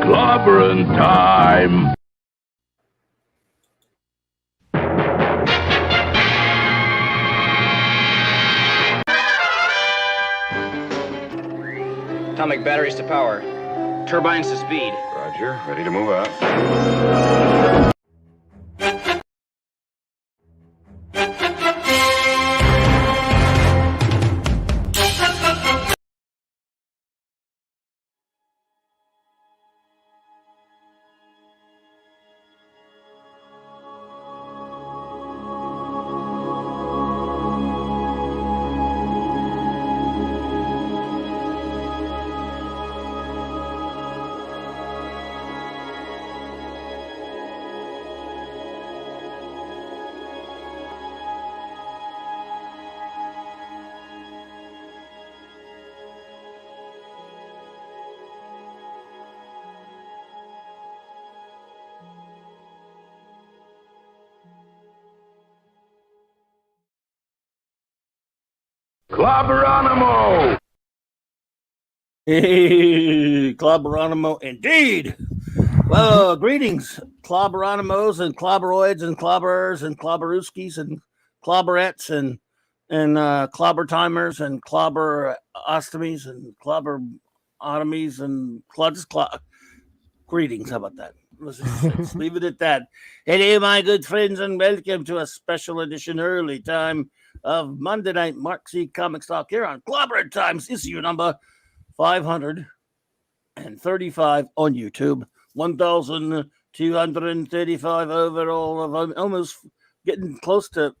Clobberin time! Atomic batteries to power. Turbines to speed. Roger. Ready to move out. Clobberonimo! Hey, Clobberonimo indeed. Well, greetings, Clobberonimos and Clobberoids and Clobberers and Clobberooskies and Clobberettes and Clobber Timers and Clobber Ostomies and Clobber Otomies and greetings. How about that? Let's leave it at that. Hey, my good friends, and welcome to a special edition early time of Monday Night Mark C. Comics Talk here on Clobberin Times, issue number 535 on YouTube, 1,235 overall, of almost getting close to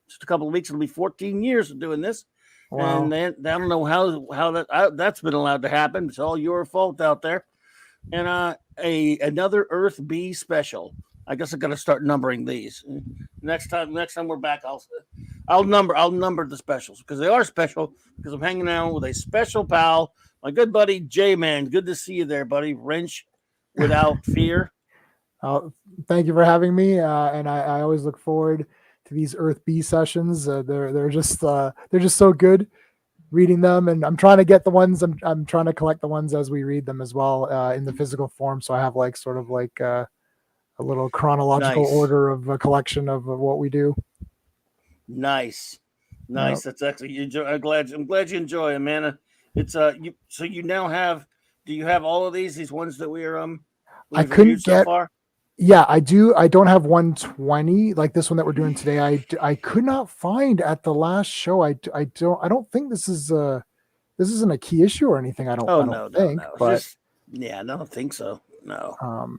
just a couple of weeks. It'll be 14 years of doing this. Wow. And I don't know how that's been allowed to happen. It's all your fault out there. And another Earth B special. I guess I got to start numbering these. Next time we're back, I'll number the specials because they are special. Because I'm hanging out with a special pal, my good buddy J-Man. Good to see you there, buddy. Wrench without fear. Thank you for having me. And I always look forward to these Earth B sessions. They're just so good. Reading them, and I'm trying to get the ones. I'm trying to collect the ones as we read them as well in the physical form. So I have a little chronological order of a collection of what we do. Nice. Yep. That's excellent. I'm glad you enjoy them, man. It's you. So you now have. Do you have all of these ones that we are I couldn't get. So far? Yeah, I do. I don't have 120 like this one that we're doing today. I could not find at the last show. I don't think this isn't a key issue or anything. I don't think. No. But I don't think so. No.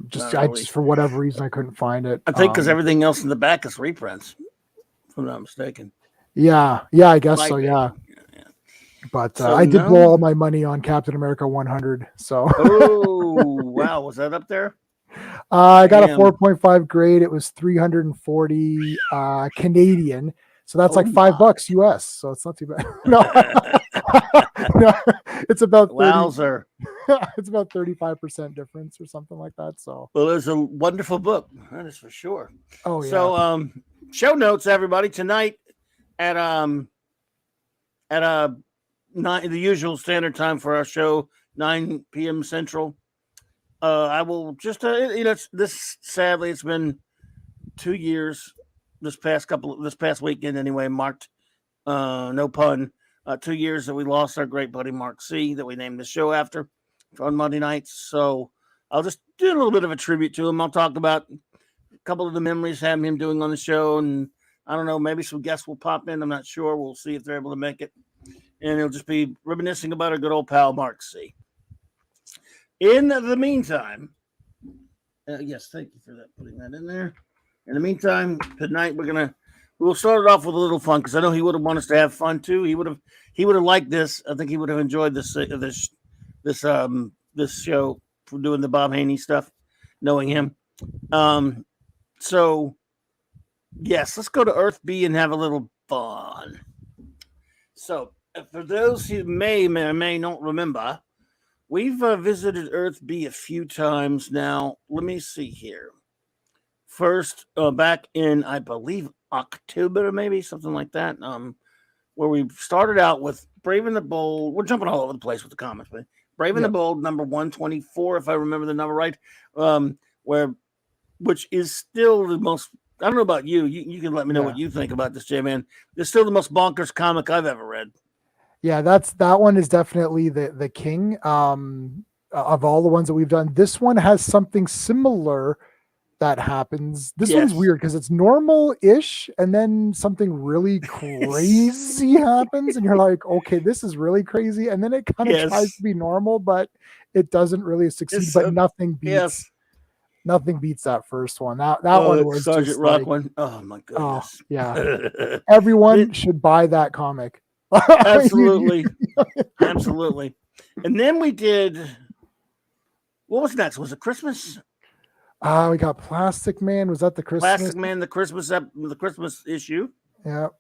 Just for whatever reason I couldn't find it. I think because everything else in the back is reprints, if I'm not mistaken. Yeah, I guess so. Yeah. But I did blow all my money on Captain America 100. So. Oh wow, was that up there? I got a 4.5 grade. It was 340 Canadian. So that's like $5 US. So it's not too bad. No, it's about 30, wowzer. It's about 35% difference or something like that. So well, it's a wonderful book. That is for sure. Oh yeah. So show notes, everybody, tonight at 9, the usual standard time for our show, 9 p.m. Central. I will just, sadly, it's been 2 years, this past weekend anyway, marked, no pun, 2 years that we lost our great buddy Mark C. that we named the show after on Monday nights. So I'll just do a little bit of a tribute to him. I'll talk about a couple of the memories having him doing on the show. And I don't know, maybe some guests will pop in. I'm not sure. We'll see if they're able to make it. And it'll just be reminiscing about our good old pal, Mark C. In the meantime, yes, thank you for that, putting that in there. In the meantime, tonight we'll start it off with a little fun because I know he would have wanted us to have fun too. He would have liked this. I think he would have enjoyed this show for doing the Bob Haney stuff, knowing him. So yes, let's go to Earth B and have a little fun. So for those who may not remember, we've visited Earth B a few times now. Let me see here. First, back in, I believe, October, maybe, something like that, where we started out with Brave and the Bold. We're jumping all over the place with the comments, but Brave and the Bold, number 124, if I remember the number right, which is still the most. I don't know about you. You can let me know what you think about this, J-Man. It's still the most bonkers comic I've ever read. Yeah, that one is definitely the king of all the ones that we've done. This one has something similar that happens. This one's weird because it's normal-ish, and then something really crazy happens, and you're like, okay, this is really crazy. And then it kind of tries to be normal, but it doesn't really succeed. But nothing beats. Nothing beats that first one. That one was Sergeant just Rock like, one. Oh my goodness! Oh, yeah, everyone should buy that comic. Absolutely, absolutely. And then we did. What was next? Was it Christmas? We got Plastic Man. Was that the Christmas? Plastic Man, the Christmas issue. Yeah.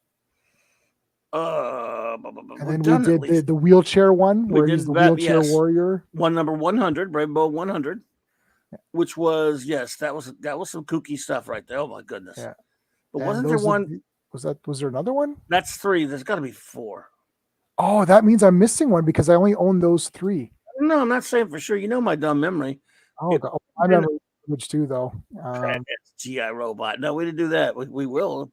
And then we did the wheelchair one, where he's the wheelchair warrior. Number 100, Brave Bold 100. Which was that was some kooky stuff right there. Oh my goodness! Yeah, but wasn't there one? Was there another one? That's 3. There's got to be 4. Oh, that means I'm missing one because I only own those 3. No, I'm not saying for sure. You know my dumb memory. Oh, I remember which 2 though. GI Robot. No, we didn't do that. We will.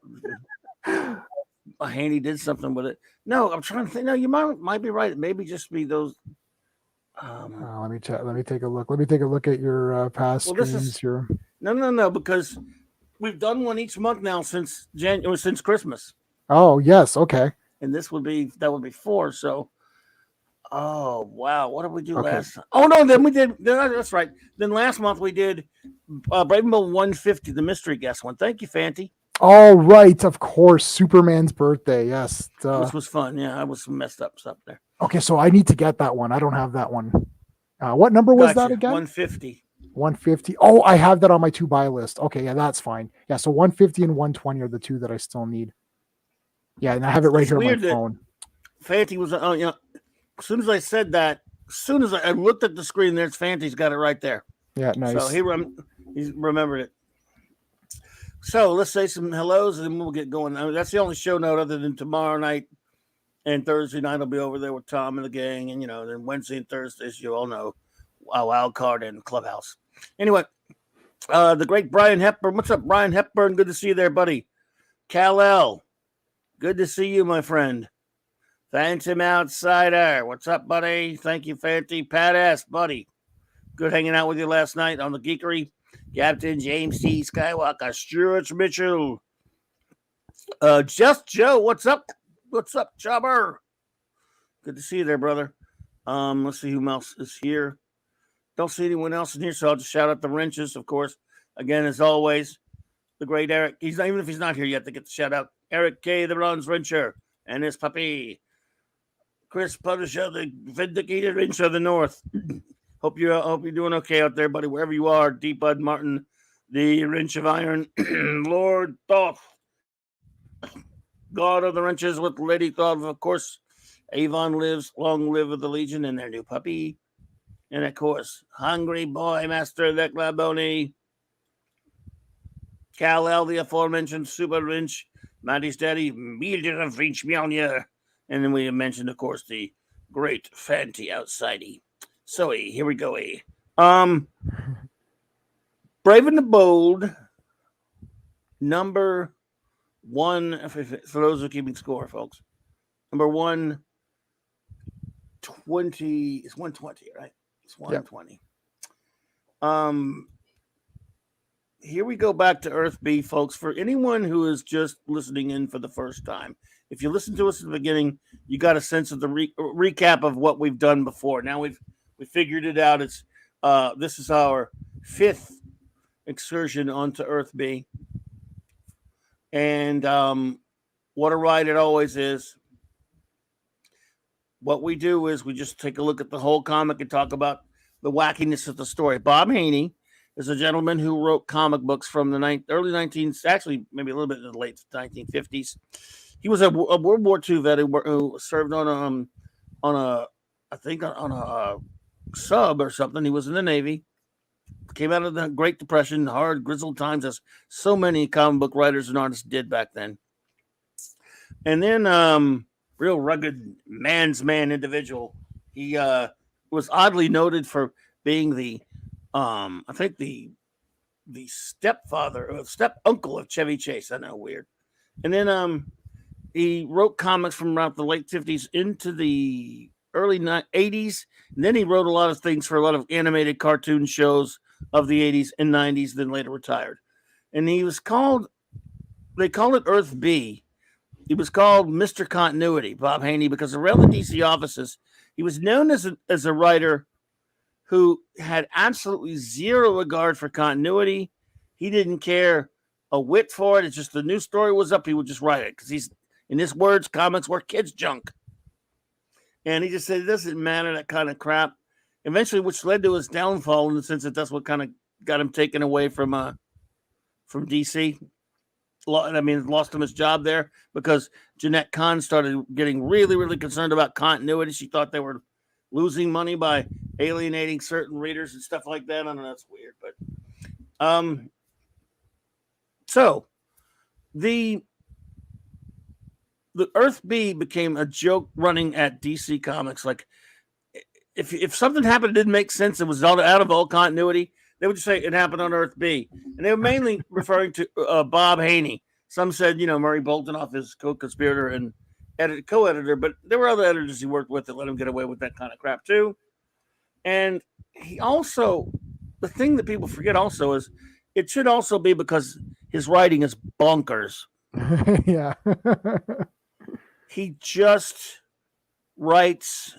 Haney did something with it. No, I'm trying to think. No, you might be right. It maybe just be those. Let me check. Let me take a look. Let me take a look at your past streams here. No, because we've done one each month now since since Christmas. Oh yes, okay. And that would be 4. So, oh wow, what did we do last time? Oh no, then we did. That's right. Then last month we did Brave and Bold 150, the mystery guest one. Thank you, Fanty. All right, of course, Superman's birthday. Yes, this was fun. Yeah, I was messed up stuff there. Okay, so I need to get that one. I don't have that one. What number was that again? 150. 150. Oh, I have that on my to buy list. Okay, yeah, that's fine. Yeah, so 150 and 120 are the 2 that I still need. Yeah, and I have it right here on my phone. Fanty was, as soon as I said that, as soon as I looked at the screen, there's Fanty's got it right there. Yeah, nice. So he's remembered it. So let's say some hellos and then we'll get going. That's the only show note other than tomorrow night. And Thursday night I'll be over there with Tom and the gang. And, then Wednesday and Thursdays, you all know, Wild Card and Clubhouse. Anyway, the great Brian Hepburn. What's up, Brian Hepburn? Good to see you there, buddy. Kal-El. Good to see you, my friend. Phantom Outsider. What's up, buddy? Thank you, Fanty. Pat S, buddy. Good hanging out with you last night on the Geekery. Captain James T. Skywalker. Stuart Mitchell. Just Joe. What's up? What's up, Chubber? Good to see you there, brother. Let's see who else is here. Don't see anyone else in here, so I'll just shout out the wrenches, of course. Again, as always, the great Eric. He's not, even if he's not here yet, to get the shout out. Eric K. the Bronze Wrencher and his puppy. Chris Punisher, the Vindicated Wrench of the North. Hope you're doing okay out there, buddy, wherever you are. D. Bud Martin, the Wrench of Iron. Lord Thoth. God of the Wrenches with Lady Thoth, of course. Avon lives, long live with the Legion and their new puppy. And of course, Hungry Boy, Master of the Claboni. Kal-El, the aforementioned Super Wrench. Matty's daddy, Mealer of Wrench Mjolnir. And then we mentioned, of course, the great Fanty Outsidey. So here we go. Brave and the Bold, number 1, for those who are keeping score, folks. Number 120. It's 120, right? It's 120. Yep. Here we go back to Earth B, folks. For anyone who is just listening in for the first time, if you listen to us at the beginning, you got a sense of the recap of what we've done before. Now we figured it out. It's this is our 5th excursion onto Earth B. And what a ride it always is. What we do is we just take a look at the whole comic and talk about the wackiness of the story. Bob Haney is a gentleman who wrote comic books from the early 19s, actually maybe a little bit in the late 1950s. He was a World War II vet who served on a sub or something. He was in the Navy. Came out of the Great Depression, hard, grizzled times, as so many comic book writers and artists did back then. And then real rugged man's man individual. He was oddly noted for being the I think the stepfather or step uncle of Chevy Chase. I know, weird. And then he wrote comics from around the late 50s into the early 80s. And then he wrote a lot of things for a lot of animated cartoon shows of the 80s and 90s, then later retired. And he was called, they called it Earth B. He was called Mr. Continuity, Bob Haney, because around the DC offices, he was known as a writer who had absolutely zero regard for continuity. He didn't care a whit for it. It's just the new story was up, he would just write it because he's, in his words, comics were kids' junk. And he just said it doesn't matter, that kind of crap. Eventually, which led to his downfall in the sense that that's what kind of got him taken away from DC. I mean, lost him his job there because Jeanette Kahn started getting really, really concerned about continuity. She thought they were losing money by alienating certain readers and stuff like that. I know that's weird, but so the Earth B became a joke running at DC Comics. Like if something happened that didn't make sense, it was out of all continuity, they would just say it happened on Earth B. And they were mainly referring to Bob Haney. Some said, Murray Boltinoff, his co-conspirator and co-editor, but there were other editors he worked with that let him get away with that kind of crap too. And he also, the thing that people forget also is it should also be because his writing is bonkers. Yeah. He just writes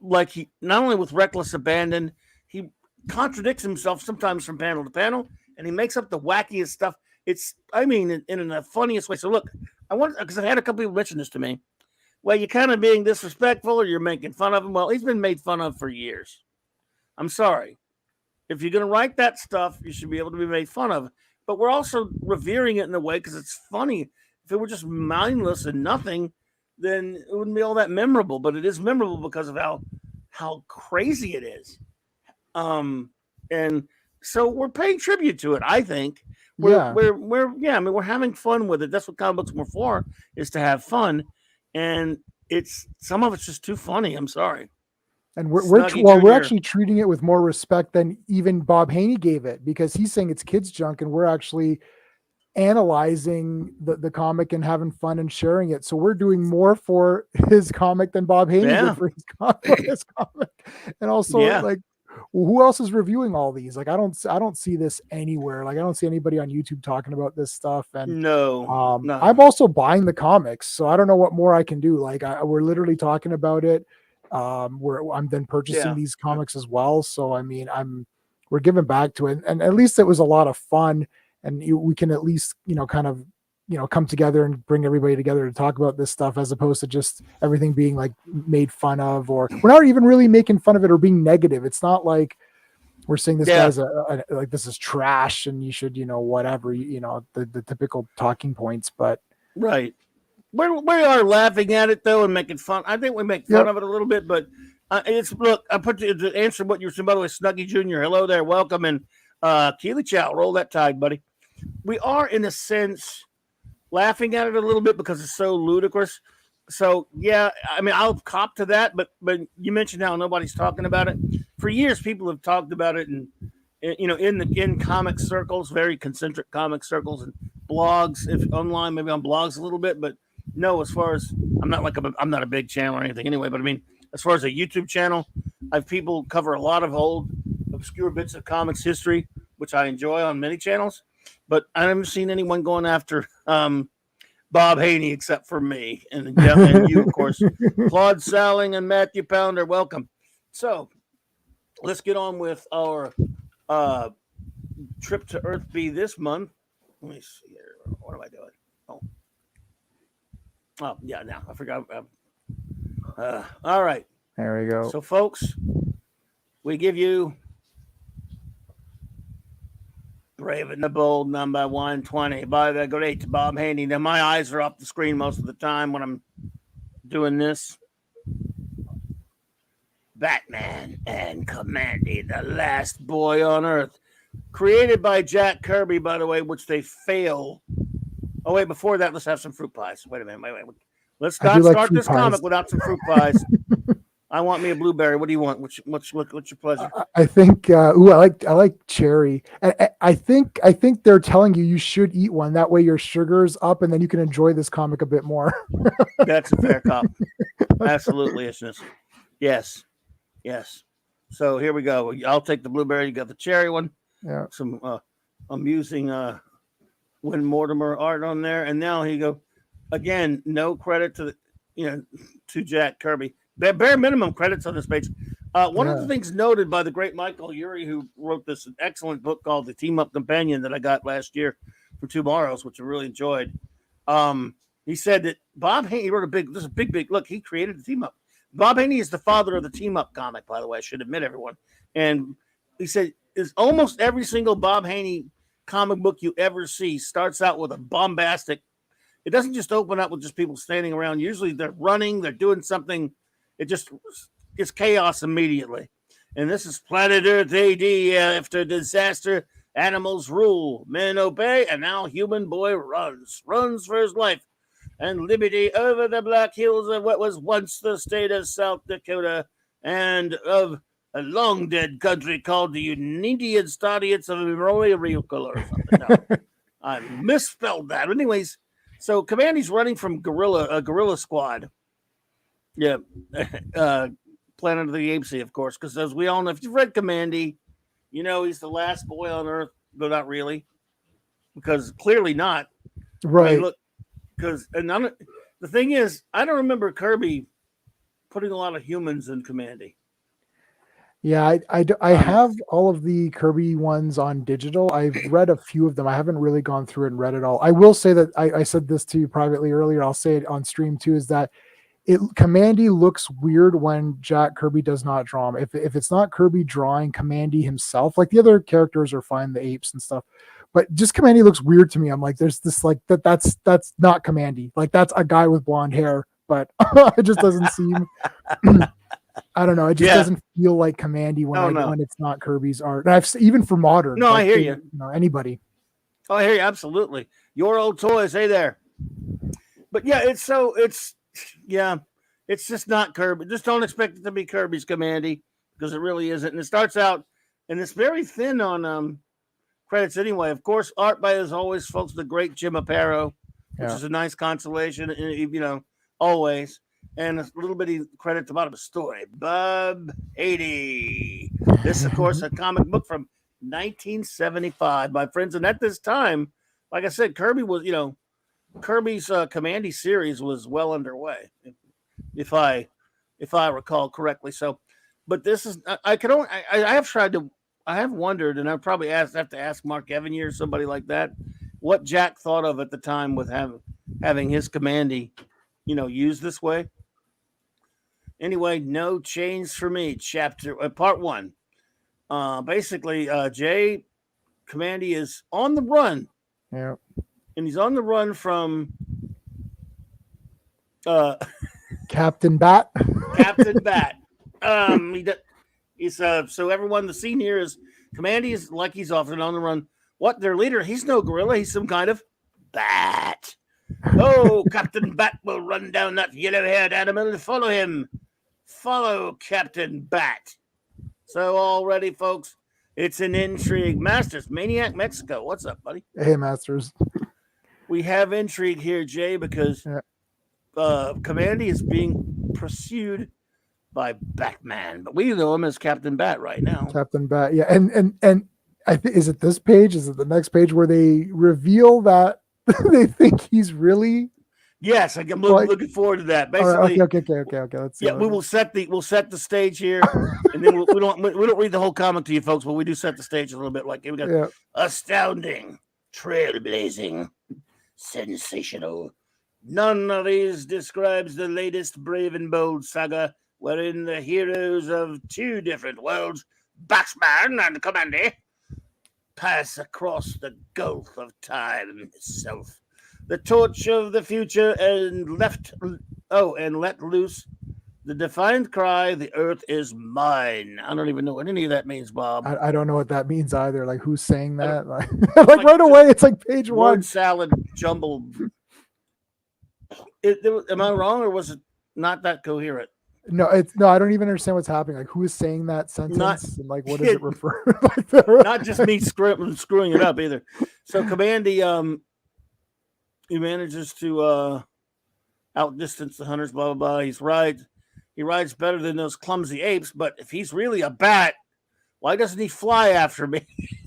like he, not only with reckless abandon, he contradicts himself sometimes from panel to panel, and he makes up the wackiest stuff. It's, I mean, in the funniest way. So look, I want, because I've had a couple people mention this to me. Well, you're kind of being disrespectful or you're making fun of him. Well, he's been made fun of for years. I'm sorry. If you're going to write that stuff, you should be able to be made fun of. But we're also revering it in a way because it's funny. If it were just mindless and nothing, then it wouldn't be all that memorable. But it is memorable because of how crazy it is. And so we're paying tribute to it, I think. We're having fun with it. That's what comic books were for, is to have fun. And it's, some of it's just too funny. I'm sorry. And we're actually treating it with more respect than even Bob Haney gave it, because he's saying it's kids' junk, and we're actually analyzing the comic and having fun and sharing it. So we're doing more for his comic than Bob Haney did for his comic. And also, like, who else is reviewing all these? Like, I don't see this anywhere. Like, I don't see anybody on YouTube talking about this stuff. And no. I'm also buying the comics, so I don't know what more I can do. Like, we're literally talking about it. I'm then purchasing these comics as well. So I mean, we're giving back to it, and at least it was a lot of fun, and we can at least kind of come together and bring everybody together to talk about this stuff, as opposed to just everything being like made fun of, or we're not even really making fun of it or being negative. It's not like we're saying this guy's like, this is trash and you should whatever, the typical talking points. But right. We are laughing at it though and making fun. I think we make fun of it a little bit, but it's, look, I put you to answer what you were saying. By the way, Snuggy Jr., hello there, welcome, and Keely Chow, roll that tide, buddy. We are in a sense laughing at it a little bit because it's so ludicrous. So yeah, I mean, I'll cop to that, but you mentioned how nobody's talking about it. For years, people have talked about it, and in comic circles, very concentric comic circles, and blogs, if online, maybe on blogs a little bit, but. No, as far as I'm not a big channel or anything anyway, but I mean, as far as a YouTube channel, I've people cover a lot of old obscure bits of comics history, which I enjoy on many channels, but I haven't seen anyone going after Bob Haney except for me and you, of course. Claude Salling and Matthew Pounder, welcome. So let's get on with our trip to Earth B this month. Let me see here. What am I doing? Oh, yeah, now I forgot. All right. There we go. So, folks, we give you Brave and the Bold, number 120 by the great Bob Haney. Now, my eyes are off the screen most of the time when I'm doing this. Batman and Commandy, the last boy on Earth. Created by Jack Kirby, by the way, which they fail. Oh, wait, before that, let's have some fruit pies. Wait a minute. Wait. Let's I do not like start fruit this pies. comic without some fruit pies. I want me a blueberry. What do you want? What's your pleasure? I think I like cherry. I think they're telling you should eat one. That way your sugar's up, and then you can enjoy this comic a bit more. That's a fair cop. Absolutely, isn't it? Yes. So here we go. I'll take the blueberry. You got the cherry one. Yeah. Some amusing Win Mortimer art on there, and now he go again. No credit to to Jack Kirby. Bare minimum credits on this page. One of the things noted by the great Michael Urey, who wrote this excellent book called The Team Up Companion that I got last year for TwoMorrows, which I really enjoyed. He said that Bob Haney wrote this is a big look. He created the Team Up. Bob Haney is the father of the Team Up comic, by the way. I should admit, everyone. And he said is almost every single Bob Haney comic book you ever see starts out with a bombastic. It doesn't just open up with just people standing around. Usually they're running, they're doing something. It just gets chaos immediately. And this is Planet Earth AD. After disaster, animals rule, men obey, and now human boy runs for his life and liberty over the Black Hills of what was once the state of South Dakota and of a long dead country called the United States of America or something. No, I misspelled that. Anyways, so Commandy's running from Gorilla Squad. Yeah, Planet of the Apes, of course, because as we all know, if you've read Commandy, you know he's the last boy on Earth, but not really, because clearly not. Right. I mean, look, because the thing is, I don't remember Kirby putting a lot of humans in Commandy. Yeah, I have all of the Kirby ones on digital. I've read a few of them. I haven't really gone through and read it all. I will say that I said this to you privately earlier. I'll say it on stream too, is that Commandy looks weird when Jack Kirby does not draw him. If it's not Kirby drawing Commandy himself, like the other characters are fine, the apes and stuff, but just Commandy looks weird to me. I'm like, there's this like that's not Commandy. Like that's a guy with blonde hair, but it just doesn't seem. I don't know. It just doesn't feel like Commandy when it's not Kirby's art. And even for modern. No, like, I hear you. Anybody. Oh, I hear you. Absolutely. Your old toys. Hey there. But yeah, it's just not Kirby. Just don't expect it to be Kirby's Commandy because it really isn't. And it starts out, and it's very thin on credits anyway. Of course, art by, as always, folks, the great Jim Aparo, which is a nice consolation, always. And a little bitty credit at the bottom of the story. Bob Haney. This, of course, a comic book from 1975, my friends. And at this time, like I said, Kirby was, Kirby's Commandy series was well underway, if I recall correctly. So, but this is I have wondered, and I probably have to ask Mark Evany or somebody like that, what Jack thought of at the time with having his Commandy, used this way. Anyway, no change for me. Part 1. Basically, Jay Commandy is on the run. Yeah. And he's on the run from Captain Bat. Captain Bat. So everyone, the scene here is Commandy is like he's often on the run. What, their leader? He's no gorilla. He's some kind of bat. Oh, Captain Bat will run down that yellow-haired animal and follow him. Follow Captain Bat. So already, folks, it's an intrigue. Masters, Maniac Mexico. What's up, buddy? Hey, Masters. We have intrigue here, Jay, because Commandy is being pursued by Batman, but we know him as Captain Bat right now. Captain Bat, yeah, and I think is it this page? Is it the next page where they reveal that they think he's really? Yes, I'm looking forward to that. Basically, okay. Let's see. Yeah, we'll set the stage here, and then we don't read the whole comic to you folks, but we do set the stage a little bit. Like we got astounding, trailblazing, sensational. None of these describes the latest brave and bold saga wherein the heroes of two different worlds, Batman and Commandy, pass across the gulf of time itself. The torch of the future and let loose the defiant cry, the earth is mine. I don't even know what any of that means, Bob. I don't know what that means either. Like, who's saying that? Like right away, it's like page 1. Word salad jumbled. Am I wrong, or was it not that coherent? No, no. I don't even understand what's happening. Like, who is saying that sentence, and like, what does it refer? Not just me screwing it up either. So Commandy, he manages to outdistance the hunters. Blah blah blah. He rides better than those clumsy apes. But if he's really a bat, why doesn't he fly after me?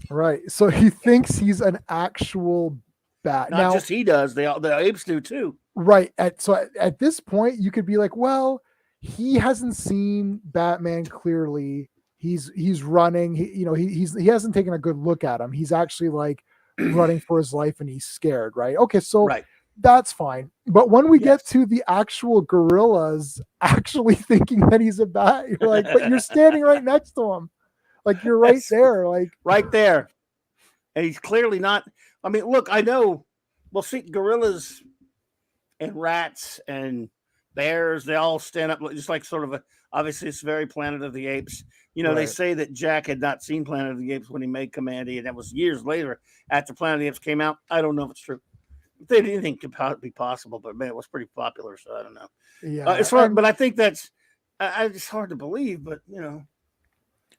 Right. So he thinks he's an actual bat. Not just he does. The apes do too. Right. So at this point, you could be like, well, he hasn't seen Batman clearly. He's running. He hasn't taken a good look at him. He's actually like running for his life, and he's scared. Right. Okay. So that's fine. But when we get to the actual gorillas actually thinking that he's a bat, you're like, but you're standing right next to him. Like, you're right there. Like, right there. And he's clearly not. I mean, look, I know. Well, see, gorillas and rats and bears, they all stand up just like sort of obviously it's very Planet of the Apes. They say that Jack had not seen Planet of the Apes when he made Commandy, and that was years later after Planet of the Apes came out. I don't know if it's true. Anything could be possible, but man, it was pretty popular, so I don't know. Yeah, it's hard, but I think that's it's hard to believe, but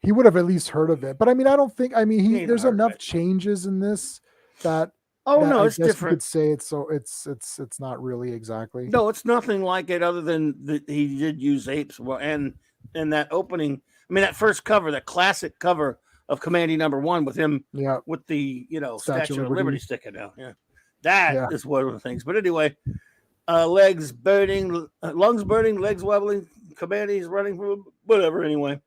he would have at least heard of it. But I mean, I don't think. I mean, there's enough changes in this that. No, it's different. You could say it's not really exactly. No, it's nothing like it, other than he did use apes. Well, and that opening. I mean, that first cover, that classic cover of Commandy _1 with him, with the Statue of Liberty sticking out. Yeah, that is one of the things. But anyway, legs burning, lungs burning, legs wobbling. Commandy's running from whatever. Anyway,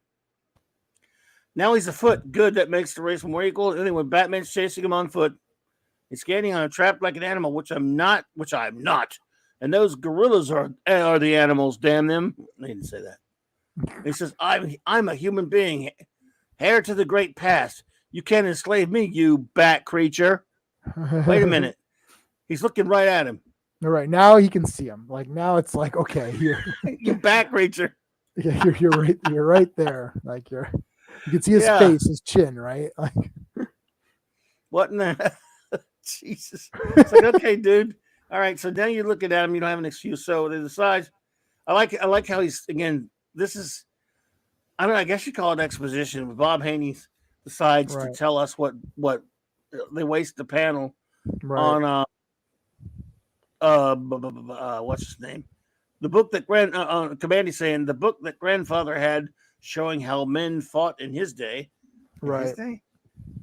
now he's afoot. Good, that makes the race more equal. Anyway, Batman's chasing him on foot. He's skating on a trap like an animal, which I'm not. And those gorillas are the animals. Damn them! They didn't say that. He says, "I'm a human being, heir to the great past. You can't enslave me, you bat creature." Wait a minute. He's looking right at him. All right, now he can see him. Like, now it's like, okay, here, you bat creature. Yeah, you're right. You're right there. Like, you can see his face, his chin, right? Like, what in the Jesus? It's like, okay, dude. All right. So now you're looking at him. You don't have an excuse. So they decide. I like how he's again. This is, I don't know. I guess you call it exposition. Bob Haney decides to tell us what they waste the panel on. What's his name? The book that Commandy saying the book that grandfather had showing how men fought in his day. Right. His day?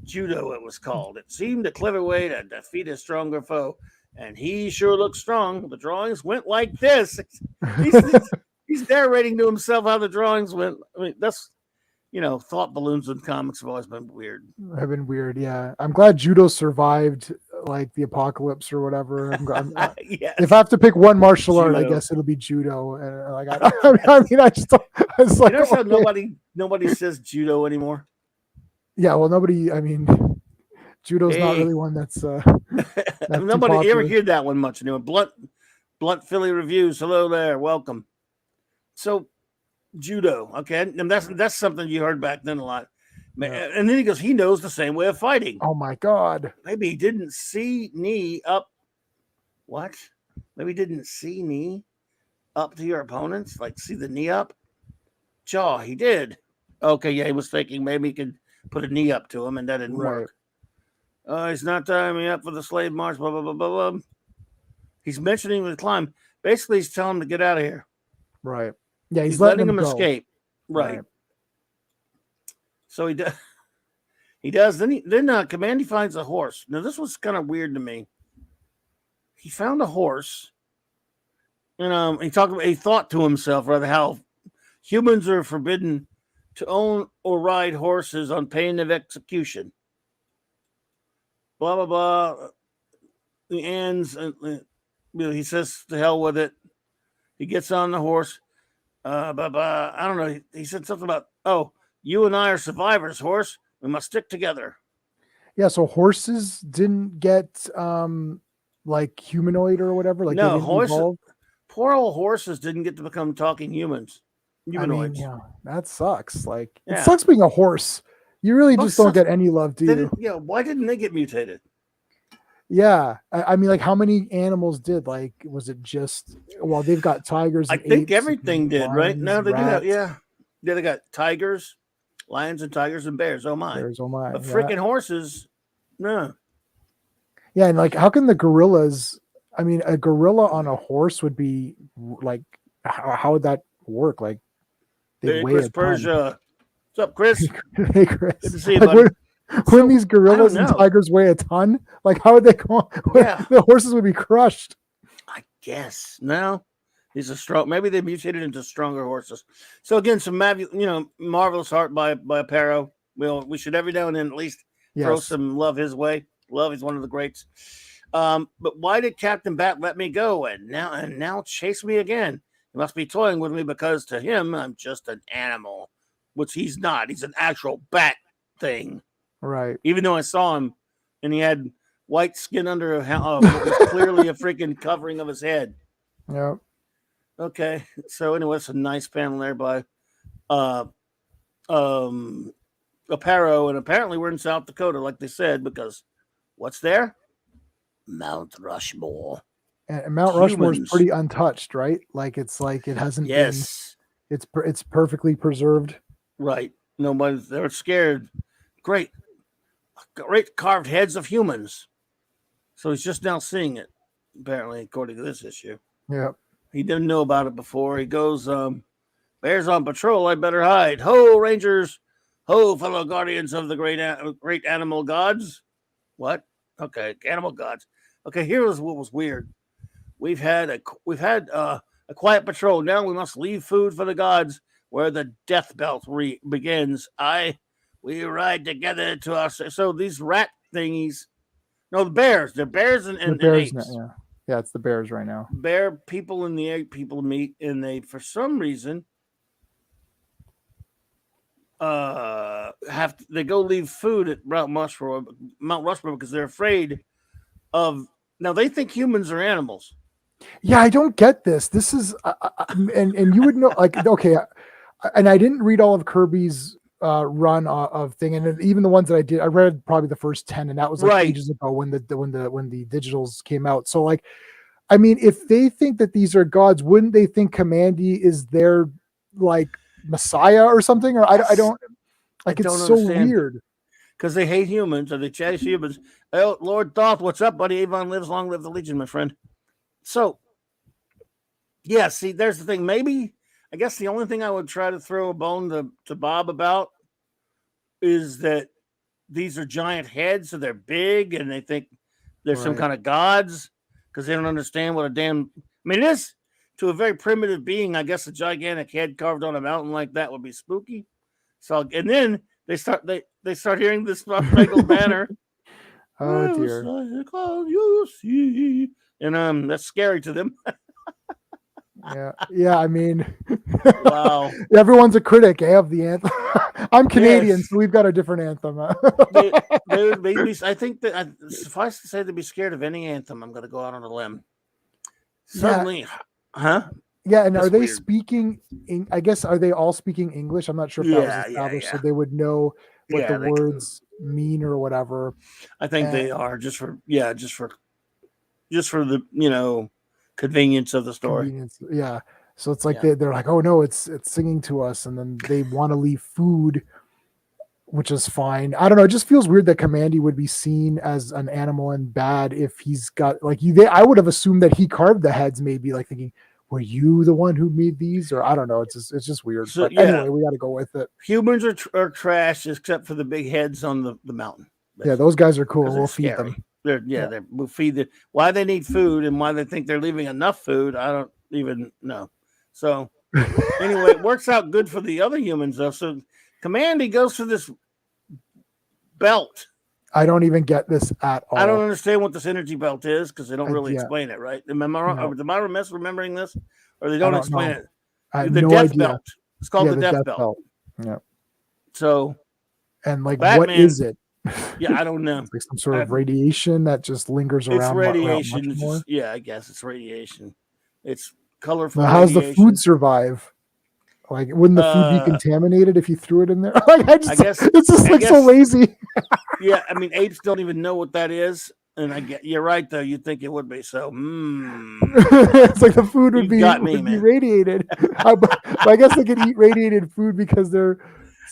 Judo, it was called. It seemed a clever way to defeat a stronger foe, and he sure looked strong. The drawings went like this. He's narrating to himself how the drawings went. I mean, that's thought balloons in comics have always been weird. Have been weird, yeah. I'm glad Judo survived like the apocalypse or whatever. Yes. If I have to pick one martial art, I guess it'll be Judo. And like, I mean, I just, it's like, notice how nobody says Judo anymore. Yeah, well, nobody. I mean, Judo's not really one that's. Nobody ever heard that one much anymore. Blunt Philly Reviews. Hello there, welcome. So, Judo, okay, and that's something you heard back then a lot. Yeah. And then he goes, he knows the same way of fighting. Oh my God! Maybe he didn't see knee up. What? Maybe he didn't see knee up to your opponents, like see the knee up. Jaw, he did. Okay, yeah, he was thinking maybe he could put a knee up to him, and that didn't work. He's not tying me up for the slave march, blah, blah, blah, blah, blah. He's mentioning the climb. Basically, he's telling him to get out of here. Right. Yeah, he's letting him escape. Right. So he does. He does. Then Commandy finds a horse. Now, this was kind of weird to me. He found a horse, and he thought to himself, rather, how humans are forbidden to own or ride horses on pain of execution. Blah, blah, blah. He ends, and he says, to hell with it. He gets on the horse. I don't know. He said something about, you and I are survivors, horse. We must stick together. Yeah, so horses didn't get like humanoid or whatever. Like, no, horses. Poor old horses didn't get to become talking humanoids. I mean, yeah, that sucks. Like, it sucks being a horse. You really just don't get any love, do you? Why didn't they get mutated? Yeah, I mean, like, how many animals did? Like, was it just? Well, they've got tigers I and think apes, everything and did, right? lions, No, they do have, rats, yeah. Yeah, they got tigers, lions, and tigers and bears. Oh my! bears. Oh my, But yeah, freaking horses, no. yeah. And like, how can the gorillas? I mean, a gorilla on a horse would be like, how would that work? Like, they'd Hey, weigh Chris a ton. Persia. What's up, Chris? Hey, Good Chris. to see you, Like, buddy. wouldn't these gorillas and know. tigers weigh a ton? Like, how would they go? Yeah. The horses would be crushed. I guess no. These are strong. Maybe they mutated into stronger horses. So again, some marvelous art by Aparo. We should every now and then at least throw Yes. some love his way. Love is one of the greats. But why did Captain Bat let me go and now chase me again? He must be toying with me because to him I'm just an animal, which he's not. He's an actual bat thing. Right. Even though I saw him and he had white skin under what was clearly a freaking covering of his head. Yeah. Okay, so anyway, it's a nice panel there by Aparo, and apparently we're in South Dakota, like they said, because what's there? Mount Rushmore. And Mount Rushmore is Humans. pretty untouched, right? Like, it's like it hasn't Yes, been. It's perfectly preserved. right. Nobody's they're scared. Great carved heads of humans. So he's just now seeing it, apparently, according to this issue. Yeah. He didn't know about it before. He goes, bears on patrol, I better hide. Ho, Rangers. Ho, fellow guardians of the great animal gods. What? Okay, animal gods. Okay, here was what was weird. We've had a quiet patrol. Now we must leave food for the gods where the death belt begins. We ride together to our... So these rat thingies... No, the bears. They're bears and Bears, apes. yeah, it's the bears right now. Bear people and the ape people meet, and they, for some reason, they go leave food at Mount Rushmore because they're afraid of. Now they think humans are animals. Yeah, I don't get this. This is, and you would know, like, okay, and I didn't read all of Kirby's run of thing, and even the ones that I read probably the first 10, and that was like ages ago when the digitals came out. So, like, I mean, if they think that these are gods, wouldn't they think Commandy is their like Messiah or something? Or I don't like. It's so weird because they hate humans or they chase humans. Oh, Lord Thoth, what's up, buddy? Avon lives, long live the Legion, my friend. So, yeah, see, there's the thing. Maybe, I guess the only thing I would try to throw a bone to Bob about is that these are giant heads, so they're big, and they think they're some kind of gods because they don't understand what a damn... I mean, this, to a very primitive being, I guess a gigantic head carved on a mountain like that would be spooky. So, and then they start hearing this spangled banner. Oh, dear. You see. And that's scary to them. Yeah. I mean, wow. Everyone's a critic of the anthem. I'm Canadian, so we've got a different anthem. I think that suffice to say, to be scared of any anthem, I'm going to go out on a limb. Certainly, huh? Yeah, and that's are they weird. speaking? I guess are they all speaking English? I'm not sure if that was established, so they would know what the words mean or whatever. I think they are just for the convenience of the story. Yeah. So it's like they're like, oh no, it's singing to us, and then they want to leave food, which is fine. I don't know. It just feels weird that Commandy would be seen as an animal and bad if he's got like I would have assumed that he carved the heads, maybe like thinking, were you the one who made these? Or I don't know. It's just weird. So, but anyway, we got to go with it. Humans are trash except for the big heads on the mountain. Yeah, those guys are cool. We'll feed them. We'll feed them. Why they need food and why they think they're leaving enough food, I don't even know. So anyway, it works out good for the other humans though. So Commandy goes for this belt. I don't even get this at all. I don't understand what this energy belt is because they don't really explain it, right? Am I remembering this? Or they don't explain it? I have the no death idea. belt. It's called the death belt. Yeah. So, and like, Batman, what is it? Yeah, I don't know. It's like some sort of radiation that just lingers around. It's radiation. I guess it's radiation. It's colorful. How does the food survive? Like, wouldn't the food be contaminated if you threw it in there? Like, I guess it's just so lazy. Yeah, I mean, apes don't even know what that is, And I get you're right though. You'd think it would be so. It's like the food would be radiated. But I guess they could eat radiated food because they're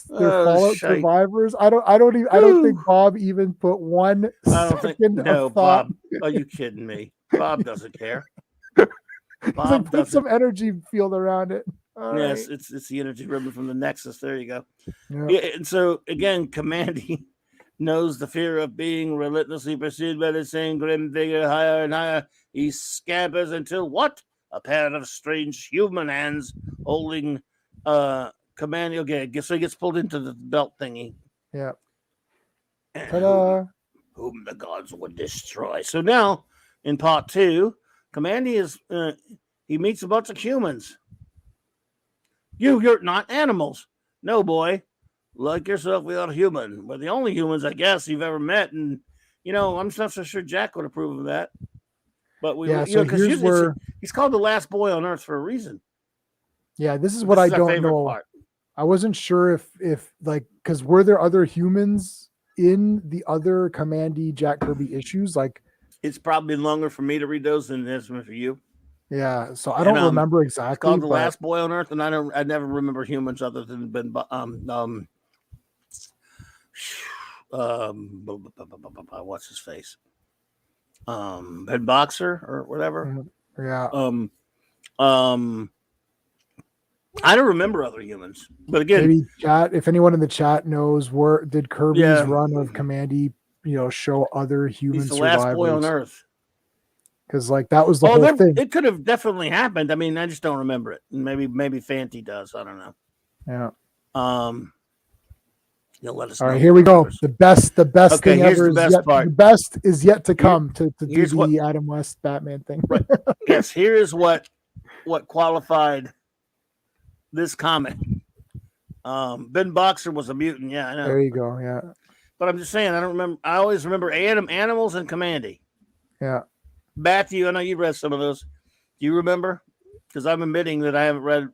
Fallout survivors. I don't think Bob even put one second of thought. Bob. Are you kidding me? Bob doesn't care. Bob like, put some energy field around it. Yes, right. it's the energy ribbon from the Nexus. There you go. Yeah, and so again, Commandy knows the fear of being relentlessly pursued by the same grim figure higher and higher. He scampers until what? A pair of strange human hands holding Commandy. Okay, so he gets pulled into the belt thingy. Yeah. Ta-da. Whom the gods would destroy. So now, in part 2, Commandy is he meets a bunch of humans. You're not animals. No, boy. Like yourself, we are human. We're the only humans, I guess, you've ever met. And, I'm not so sure Jack would approve of that. But because he's called the last boy on Earth for a reason. Yeah, this is what I don't know. Part. I wasn't sure if because were there other humans in the other Commandy Jack Kirby issues? Like, it's probably longer for me to read those than it is for you. Yeah, so I don't remember exactly. It's called the last boy on Earth, and I never remember humans other than what's his face? Ben Boxer or whatever. Yeah. I don't remember other humans, but again, maybe chat. If anyone in the chat knows, where did Kirby's run of Commandy, show other human he's the survivors? Last boy on Earth. Because that was the whole thing. It could have definitely happened. I mean, I just don't remember it. Maybe Fanty does. I don't know. Yeah. You'll let us know. All right, here we go. The best thing ever. The best is yet to come to do the Adam West Batman thing. Right. Yes. Here is what qualified this comic. Ben Boxer was a mutant. Yeah, I know. There you go. Yeah. But I'm just saying, I don't remember. I always remember animals and Commandy. Yeah. Matthew, I know you read some of those. Do you remember? Because I'm admitting that I haven't read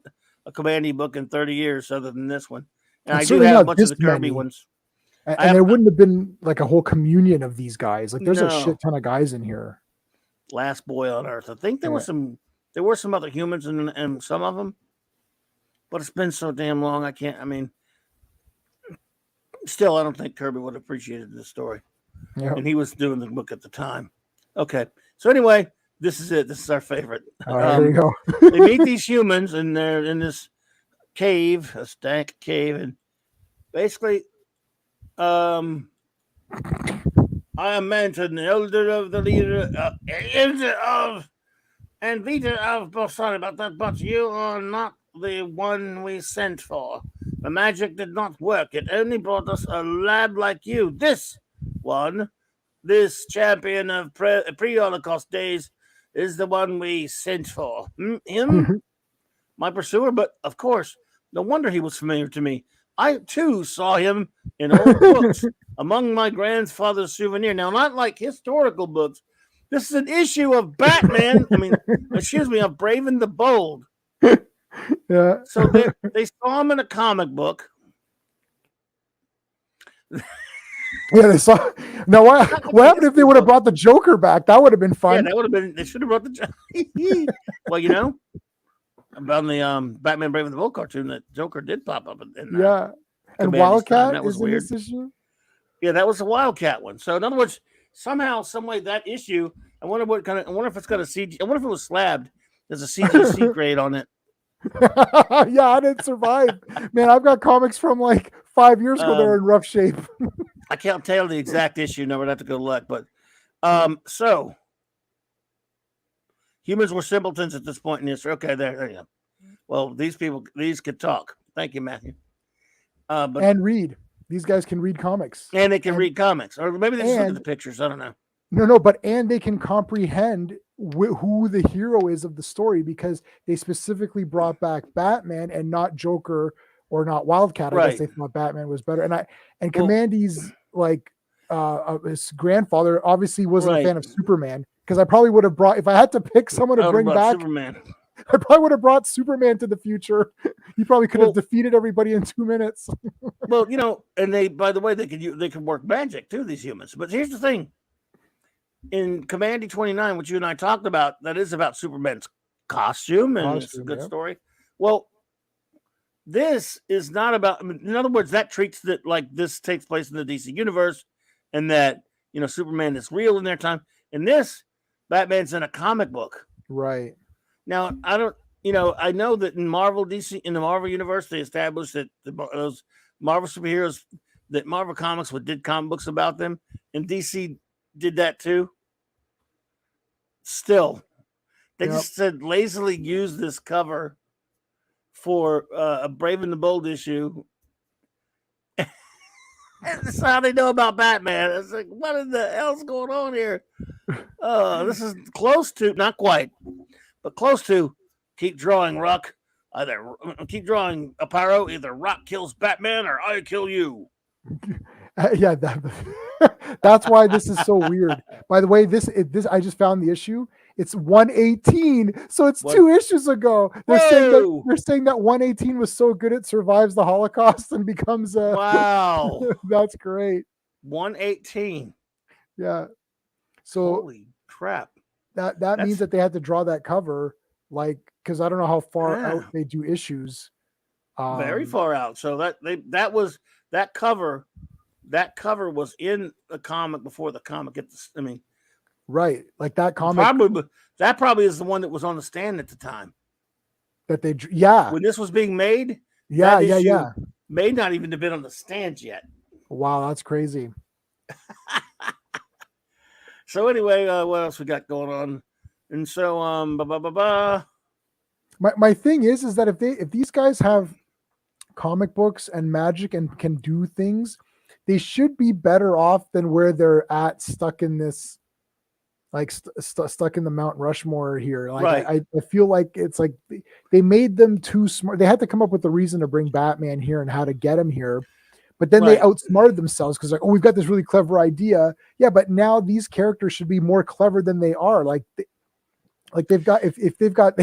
a Commandy book in 30 years other than this one. And I do have a bunch of the Kirby ones. And there wouldn't have been like a whole communion of these guys. Like there's a shit ton of guys in here. Last boy on Earth. I think there were some other humans and some of them. But it's been so damn long. Still, I don't think Kirby would have appreciated this story. Yeah. And he was doing the book at the time. Okay. So anyway, this is it. This is our favorite. All right, there you go. They meet these humans and they're in this cave, a stank cave, and basically, I am Manton, the elder of the leader and leader of. Oh, sorry about that, but you are not the one we sent for. The magic did not work. It only brought us a lad like you. This champion of pre-Holocaust days is the one we sent for. Him, my pursuer, but of course, no wonder he was familiar to me. I, too, saw him in old books among my grandfather's souvenir. Now, not like historical books. This is an issue of Batman. Of Brave and the Bold. Yeah. So they saw him in a comic book. Yeah, they saw. Now, what happened if they would have brought the Joker back? That would have been fun. Yeah, that would have been. They should have brought the Joker. Well, about the Batman Brave and the Bold cartoon, that Joker did pop up in that. And Wildcat is in this issue. Yeah, that was a Wildcat one. So in other words, somehow, some way, that issue. I wonder if it's got a CG. I wonder if it was slabbed. There's a CGC grade on it. Yeah, I didn't survive. Man, I've got comics from like 5 years ago that are in rough shape. I can't tell the exact issue number. I'd have to go look. But so humans were simpletons at this point in history. Okay, there you go. Well, these could talk. Thank you, Matthew. And read. These guys can read comics. And they can read comics. Or maybe they just look at the pictures. I don't know. No, but they can comprehend who the hero is of the story because they specifically brought back Batman and not Joker or not Wildcat. I guess they thought Batman was better. And Commandy's his grandfather obviously wasn't a fan of Superman because I probably would have brought, if I had to pick someone to bring back Superman. I probably would have brought Superman to the future. He probably could have defeated everybody in 2 minutes. Well, and by the way, they could work magic too, these humans. But here's the thing. in Commandy 29, which you and I talked about, that is about Superman's costume, and it's a good story. Well, this is not about. In other words, that treats that like this takes place in the DC universe, and that Superman is real in their time. In this, Batman's in a comic book. Right. Now, I don't. I know that in Marvel DC in the Marvel universe, they established that those Marvel superheroes that Marvel Comics did comic books about them, and DC did that too. Still, they just said lazily use this cover for a Brave and the Bold issue. That's how they know about Batman. It's like, what in the hell's going on here? This is close to, not quite, but close to keep drawing, Rock. Keep drawing, Aparo. Either Rock kills Batman or I kill you. Yeah, that's why this is so weird. By the way, this I just found the issue. It's 118, so it's 2 issues ago. They're saying that 118 was so good it survives the Holocaust and becomes a wow. That's great. 118. Yeah. So holy crap. That means that they had to draw that cover, like, because I don't know how far out they do issues. Very far out. So that cover was in the comic before the comic hit the. I mean. Right, like that comic. That probably is the one that was on the stand at the time. That they, when this was being made. Yeah. May not even have been on the stands yet. Wow, that's crazy. So anyway, what else we got going on? And so, My thing is that if these guys have comic books and magic and can do things, they should be better off than where they're at, stuck in this. Like stuck in the Mount Rushmore here. Like right. I feel like it's like they made them too smart. They had to come up with a reason to bring Batman here and how to get him here. But then they outsmarted themselves because we've got this really clever idea. Yeah, but now these characters should be more clever than they are. They've got they've got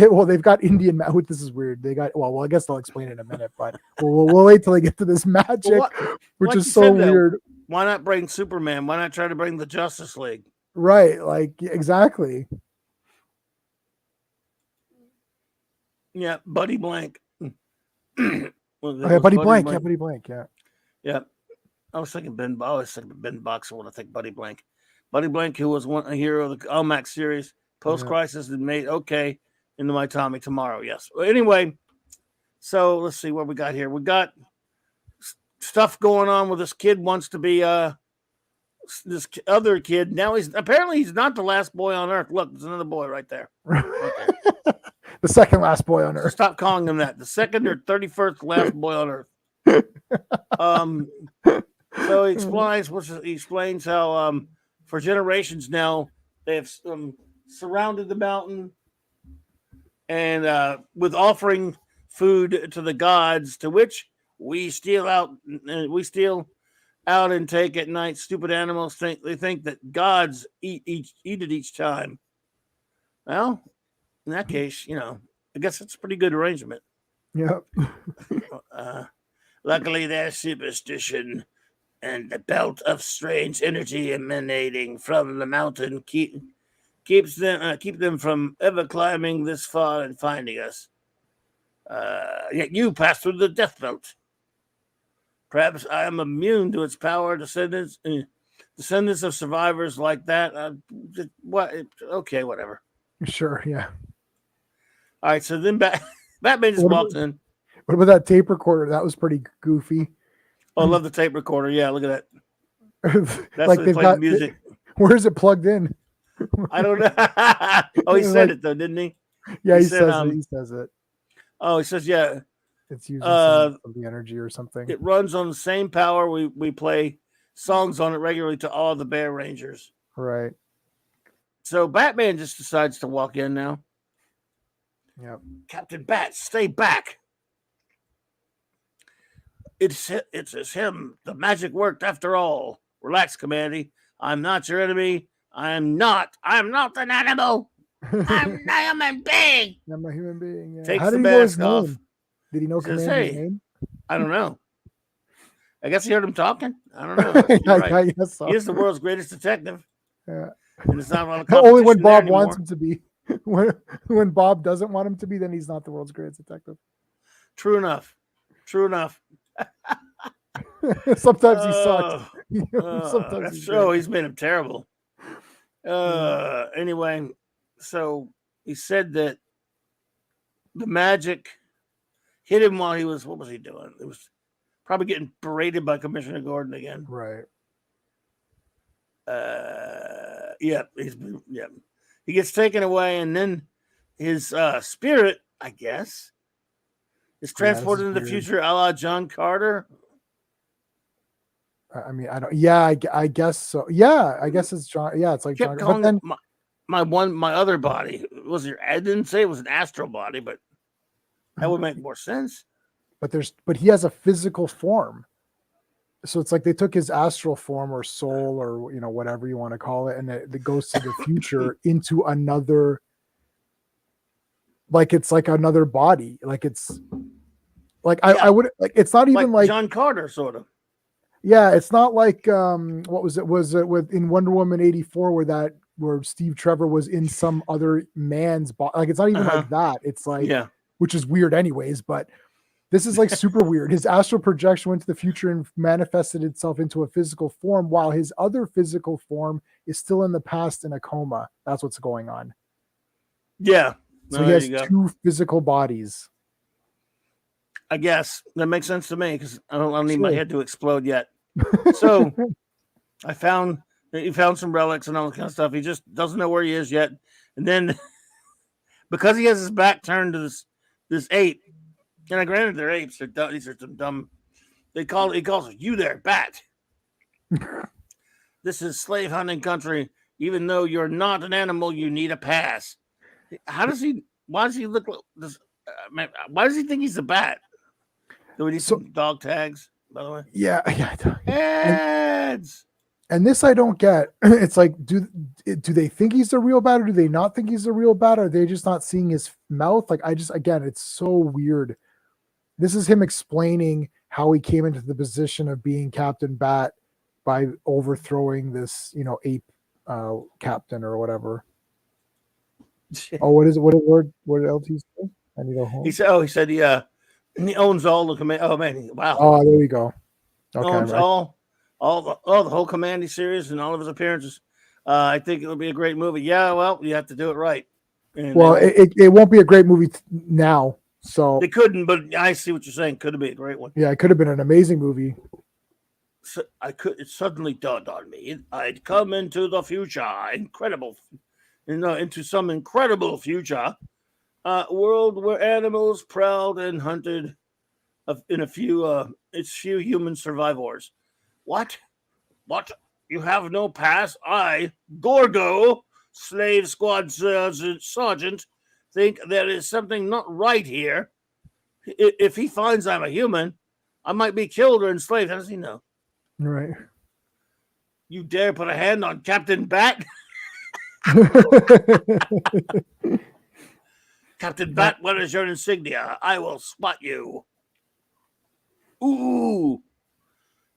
Indian. This is weird. They got I guess they'll explain it in a minute, but we'll wait till they get to this magic, which is so weird. Why not bring Superman? Why not try to bring the Justice League? Right, like exactly. Yeah, Buddy Blank. Buddy Blank. Yeah, Buddy Blank. Yeah. Yeah. I was thinking Ben Boxer when I think Buddy Blank. Buddy Blank, who was a hero of the Almac series, post-crisis, and made into my Tommy tomorrow. Yes. Well, anyway, so let's see what we got here. We got stuff going on with this kid wants to be this other kid. Now he's not the last boy on Earth. Look, there's another boy right there. Okay. The second last boy on Earth. Stop calling him that. The second or 31st last boy on Earth. So he explains how for generations now they have surrounded the mountain and with offering food to the gods, to which we steal out and take at night. Stupid animals think that gods eat it each time. Well, in that case, I guess it's a pretty good arrangement. Yep. Luckily, their superstition and the belt of strange energy emanating from the mountain keep them from ever climbing this far and finding us. Yet you pass through the death belt. Perhaps I am immune to its power. Descendants of survivors like that. What? Okay, whatever. Sure, yeah. All right, so then Batman just walks in. What about that tape recorder? That was pretty goofy. Oh, I love the tape recorder. Yeah, look at that. That's like they've got music. Where is it plugged in? I don't know. Oh, he said it though, didn't he? Yeah, he says it. He says it. Oh, he says, yeah. It's using some of the energy or something. It runs on the same power. We play songs on it regularly to all the Bear Rangers. Right. So Batman just decides to walk in now. Yep. Captain Bat, stay back. It's him. The magic worked after all. Relax, Commandy. I'm not your enemy. I'm not an animal. I'm a human being. I'm a human being. Yeah. Takes the mask off. Did he know Commander's name? I don't know. I guess he heard him talking. I don't know. Right. I guess so. He is the world's greatest detective. Yeah. and it's not on Only when competition there Bob wants anymore. him to be. When Bob doesn't want him to be, then he's not the world's greatest detective. True enough. True enough. Sometimes he sucks. Sometimes That's he's true. great. He's made him terrible. Anyway, so he said that the magic hit him while he was, what was he doing? It was probably getting berated by Commissioner Gordon again. Right. Yeah, he gets taken away, and then his spirit, I guess, is transported into the future, a la John Carter. I mean, I don't. Yeah, I guess so. Yeah, I guess it's John. Yeah, it's like Kept John. calling But then my other body was your. I didn't say it was an astral body, but that would make more sense. But he has a physical form. So it's like they took his astral form or soul or whatever you want to call it, and it goes to the future into another, like it's like another body. Like it's like I would like it's not even like John Carter sort of. Yeah, it's not like what was it? Was it with in Wonder Woman 84 where Steve Trevor was in some other man's body? Like it's not even like that. It's like which is weird anyways, but this is like super weird. His astral projection went to the future and manifested itself into a physical form, while his other physical form is still in the past in a coma. That's what's going on. Yeah. So he has two physical bodies. I guess that makes sense to me because I don't need my head to explode yet. So he found some relics and all that kind of stuff. He just doesn't know where he is yet. And then because he has his back turned to this ape, and granted they're apes, these are some dumb. He calls it, "You there, bat." This is slave hunting country. Even though you're not an animal, you need a pass. Why does he look like this? Why does he think he's a bat? Do we need some dog tags, by the way? Yeah. Heads. And this I don't get. It's like, do they think he's the real bat, or do they not think he's the real bat? Or are they just not seeing his mouth? Like again, it's so weird. This is him explaining how he came into the position of being Captain Bat by overthrowing this, ape captain or whatever. Oh, what is it? What else he said? I need a home. He said he owns all the command. Oh man, wow. Oh, there you go. Okay, owns all the whole Commandy series and all of his appearances. I think it'll be a great movie. Yeah, well, you have to do it right. And it won't be a great movie now. So they couldn't, but I see what you're saying. Could have been a great one. Yeah, it could have been an amazing movie. So it suddenly dawned on me. I'd come into the future, into some incredible future, world where animals prowled and hunted in its few human survivors. What? You have no pass? I, Gorgo, slave squad sergeant, think there is something not right here. If he finds I'm a human, I might be killed or enslaved. How does he know? Right. You dare put a hand on Captain Bat? Captain Bat, what is your insignia? I will spot you. Ooh.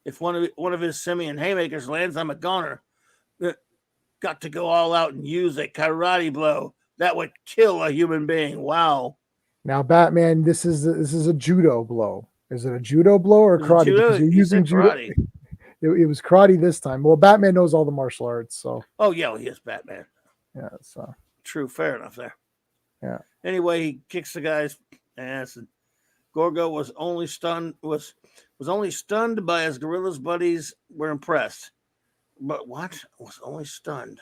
If one of his simian haymakers lands, I'm a goner. Got to go all out and use a karate blow. That would kill a human being. Wow. Now, Batman, this is a judo blow. Is it a judo blow or karate? Because you're using judo. Karate. It was karate this time. Well, Batman knows all the martial arts, so. Oh yeah, well, he is Batman. Yeah, so true. Fair enough there. Yeah. Anyway, he kicks the guy's ass, and Gorgo was only stunned by his gorilla's buddies were impressed. But what? Was only stunned.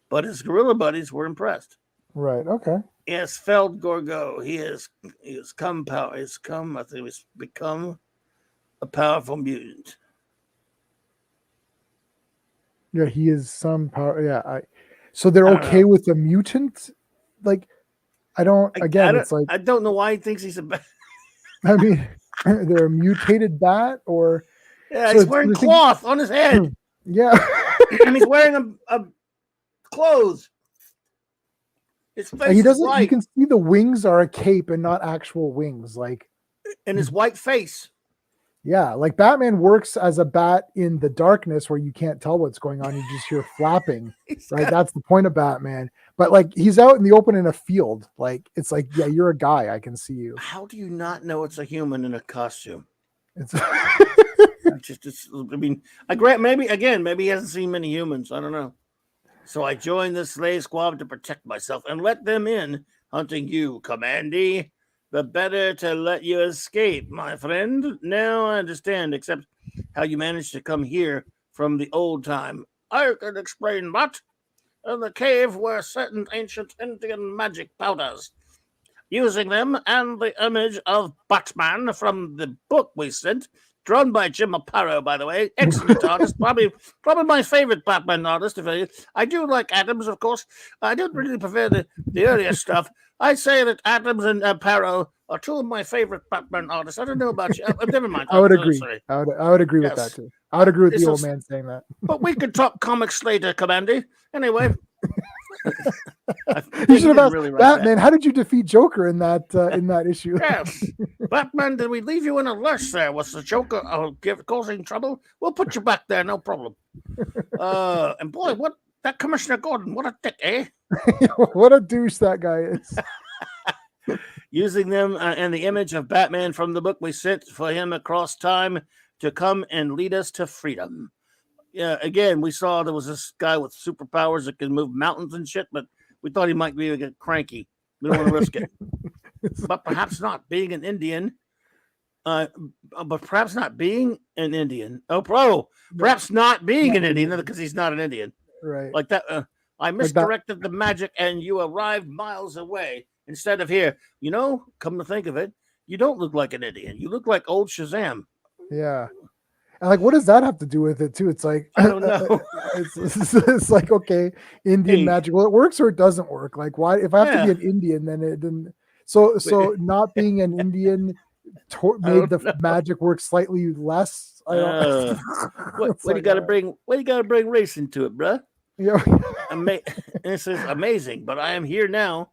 But his gorilla buddies were impressed. Right. Okay. Yes, felled Gorgo. He has become a powerful mutant. Yeah, he is some power. Yeah, so they're okay with the mutant. Like, it's like I don't know why he thinks he's a bat. I mean, they're a mutated bat, or yeah, he's wearing cloth on his head. Yeah, and he's wearing a clothes. His face. He doesn't. White. You can see the wings are a cape and not actual wings. Like, and his white face. Yeah, like Batman works as a bat in the darkness where you can't tell what's going on. You just hear flapping, right? That's the point of Batman. But like he's out in the open in a field. Like it's like, yeah, you're a guy. I can see you. How do you not know it's a human in a costume? It's I mean, I grant maybe he hasn't seen many humans. I don't know. So I joined the slave squad to protect myself and let them in, hunting you, Commandy. The better to let you escape, my friend. Now I understand, except how you managed to come here from the old time. I can explain that. In the cave were certain ancient Indian magic powders. Using them and the image of Batman from the book we sent, drawn by Jim Aparo, by the way, excellent artist, probably my favorite Batman artist. I do like Adams, of course. I don't really prefer the earlier stuff. I say that Adams and Aparo are two of my favorite Batman artists. I don't know about you. Never mind. I would agree. I would agree with that too. I would agree with the old man saying that. But we could talk comics later, Commandy. Anyway. You should have asked really Batman, how did you defeat Joker in that issue? Yes. Batman, did we leave you in a lurch there? Was the Joker causing trouble? We'll put you back there, no problem. And boy, what that Commissioner Gordon, what a dick, eh? What a douche that guy is. Using them and the image of Batman from the book we sent for him across time to come and lead us to freedom. Yeah, again, we saw there was this guy with superpowers that can move mountains and shit, but we thought he might be a get cranky. We don't want to risk it. But perhaps not being an Indian. But perhaps not being an Indian. Perhaps not being an Indian because he's not an Indian. Right. Like that. I misdirected the magic and you arrived miles away instead of here. You know, come to think of it, you don't look like an Indian. You look like old Shazam. Yeah. And like, what does that have to do with it too? It's like, I don't know. It's like, okay, Indian magic. Well, it works or it doesn't work. Like, why? If I have to be an Indian, then it didn't. So not being an Indian made the magic work slightly less. I don't. What you got to bring? What you got to bring race into it, bruh? Yeah. This is amazing. But I am here now,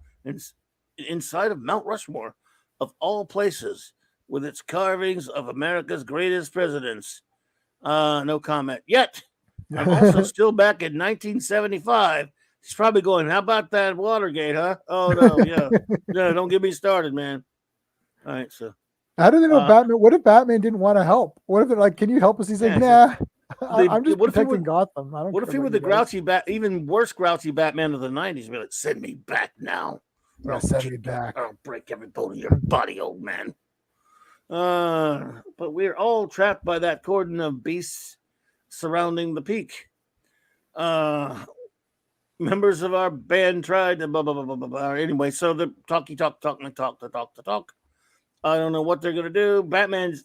inside of Mount Rushmore, of all places, with its carvings of America's greatest presidents. No comment yet. I'm also still back in 1975. He's probably going, how about that Watergate, huh? Oh, no, yeah. No, don't get me started, man. All right, so. How do they know Batman? What if Batman didn't want to help? What if they're like, can you help us? He's like, nah, I'm just protecting Gotham. What if he were the grouchy, even worse grouchy Batman of the 90s? Be like, send me back now. Send me back. I'll break every bone in your body, old man. But we're all trapped by that cordon of beasts surrounding the peak. Members of our band tried to blah, blah, blah, blah, blah, blah. Anyway, so the talk. I don't know what they're going to do. Batman's,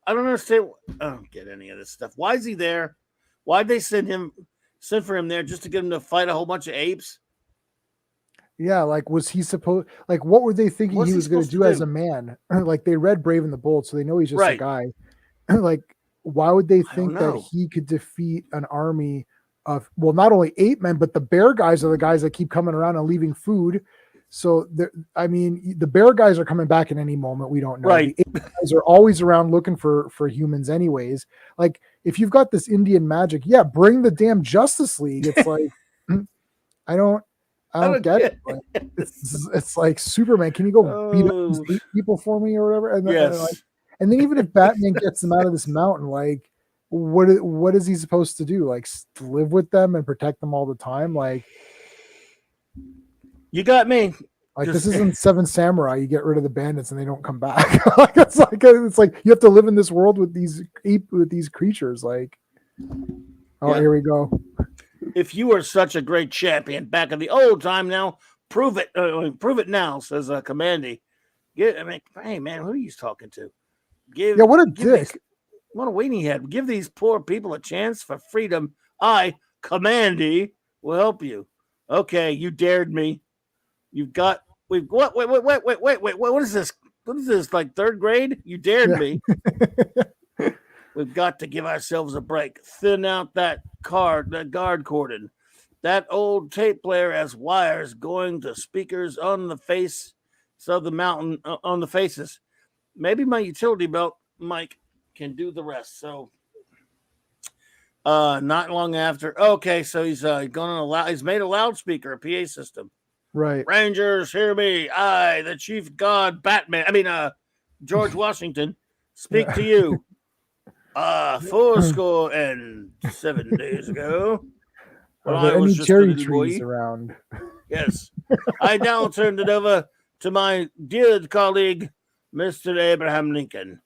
I don't understand. I don't get any of this stuff. Why is he there? Why'd they send for him there just to get him to fight a whole bunch of apes? Yeah, like was he supposed? Like, what were they thinking he was going to do as a man? Like they read Brave and the Bold, so they know he's just a guy. Like, why would they think that he could defeat an army of not only ape men, but the bear guys are the guys that keep coming around and leaving food. So I mean, the bear guys are coming back at any moment. We don't know. Right. The ape guys are always around looking for humans, anyways. Like, if you've got this Indian magic, bring the damn Justice League. It's like I don't get it. Like, it's like Superman. Can you go beat up these people for me or whatever? And then, and then even if Batman gets them out of this mountain, like, what is he supposed to do? Like, live with them and protect them all the time? Like, you got me. Like, this isn't Seven Samurai. You get rid of the bandits and they don't come back. Like, it's like you have to live in this world with these creatures. Like, here we go. If you were such a great champion back in the old time, now prove it. Prove it now, says Commandy. Hey man, who are you talking to? What a dick! What a weenie head. Give these poor people a chance for freedom. I, Commandy, will help you. Okay, you dared me. What is this? What is this? Like third grade? You dared me. We've got to give ourselves a break. Thin out that guard cordon. That old tape player has wires going to speakers on the face of the mountain, on the faces. Maybe my utility belt Mike can do the rest. So, not long after. Okay, so he's he's made a loudspeaker, a PA system. Right. Rangers, hear me. I, the chief god Batman. I mean, George Washington, speak to you. 407 days ago. Are Well, there I was any just a cherry little trees boy. around? Yes. I now turned it over to my dear colleague, Mr. Abraham Lincoln.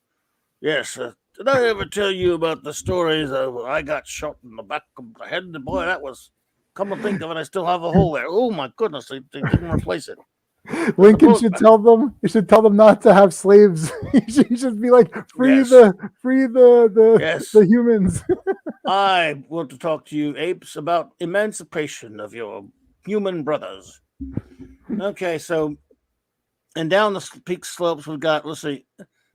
Yes, did I ever tell you about the stories of I got shot in the back of the head? Boy, that was, come to think of it, I still have a hole there. Oh my goodness, they didn't replace it. Lincoln should tell them. You should tell them not to have slaves. You should be like, free Yes. the humans. I want to talk to you, apes, about emancipation of your human brothers. Okay, so, and down the peak slopes we've got, let's see,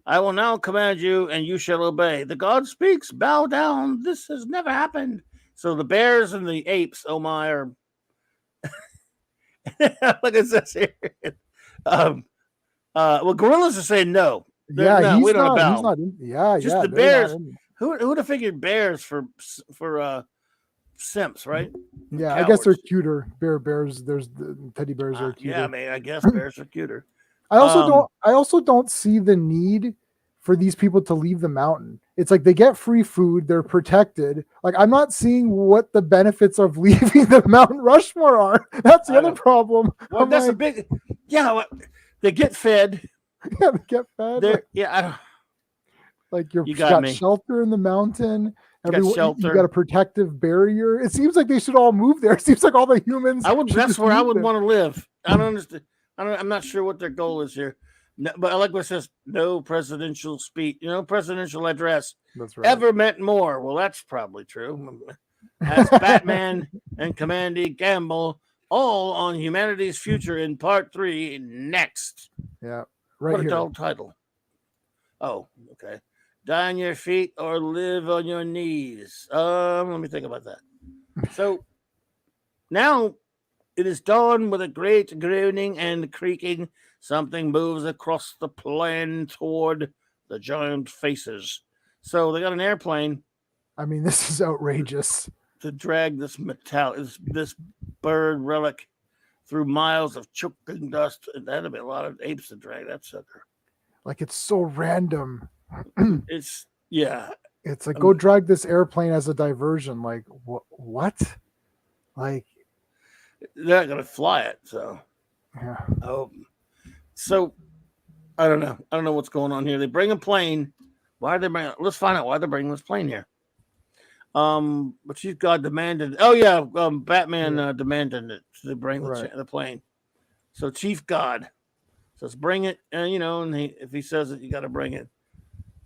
I will now command you and you shall obey. The god speaks, bow down. This has never happened. So the bears and the apes, oh my, are look at this here. Well, gorillas are saying no. Yeah, we don't bow. He's not. Just the bears. Who would have figured bears for simps, right? Yeah, Cowards. I guess they're cuter. Bears. There's the teddy bears are cuter. Yeah, I mean, I guess bears are cuter. I also don't see the need for these people to leave the mountain. It's like they get free food, they're protected. Like, I'm not seeing what the benefits of leaving the Mount Rushmore are. That's the other problem. Well, that's a big. Yeah, they get fed. Yeah, they get fed. I don't. Like you got got me. shelter in the mountain. You got a protective barrier. It seems like they should all move there. It seems like all the humans. That's where I would want to live. I don't understand. I'm not sure what their goal is here. No, but I like what it says. No presidential speech. Presidential address. That's right. Ever meant more. Well, that's probably true. As Batman and Commandy Gamble all on humanity's future in part 3 next. Yeah, right what here. a dull title. Oh, okay. Die on your feet or live on your knees. Let me think about that. So now it is dawn with a great groaning and creaking. Something moves across the plain toward the giant faces. So they got an airplane. I mean, this is outrageous. To drag this this bird relic through miles of choking dust. That'd be a lot of apes to drag that sucker. Like, it's so random. It's like, go drag this airplane as a diversion. Like, what? Like, they're not gonna fly it. So yeah. Oh, so I don't know. I don't know what's going on here. They bring a plane. Why are they bringing? Let's find out why they're bringing this plane here. But she's got demanded. Oh yeah, Batman demanded it to bring the plane. So Chief God says, "Bring it." And and if he says it, you got to bring it.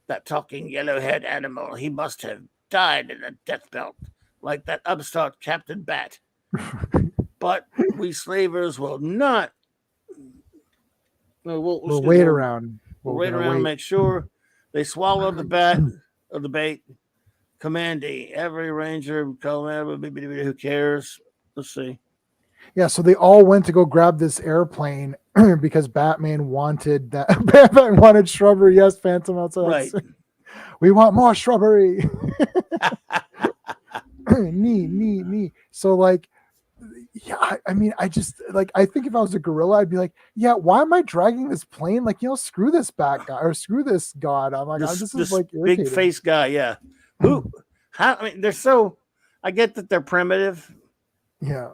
That talking yellow-haired animal, he must have died in a death belt, like that upstart Captain Bat. But we slavers will not. No, we'll wait around. We'll wait around and make sure they swallow the bat or the bait. Commandy, every ranger, who cares? Let's see. Yeah, so they all went to go grab this airplane because Batman wanted that. Batman wanted shrubbery. Yes, Phantom outside. Right. We want more shrubbery. Nee. So, like, yeah, I mean, I just, like, I think if I was a gorilla, I'd be like, yeah, why am I dragging this plane? Like, screw this bat guy or screw this god. I'm like, this is like irritating. Big face guy. Yeah. Who? How? I mean, they're so. I get that they're primitive. Yeah.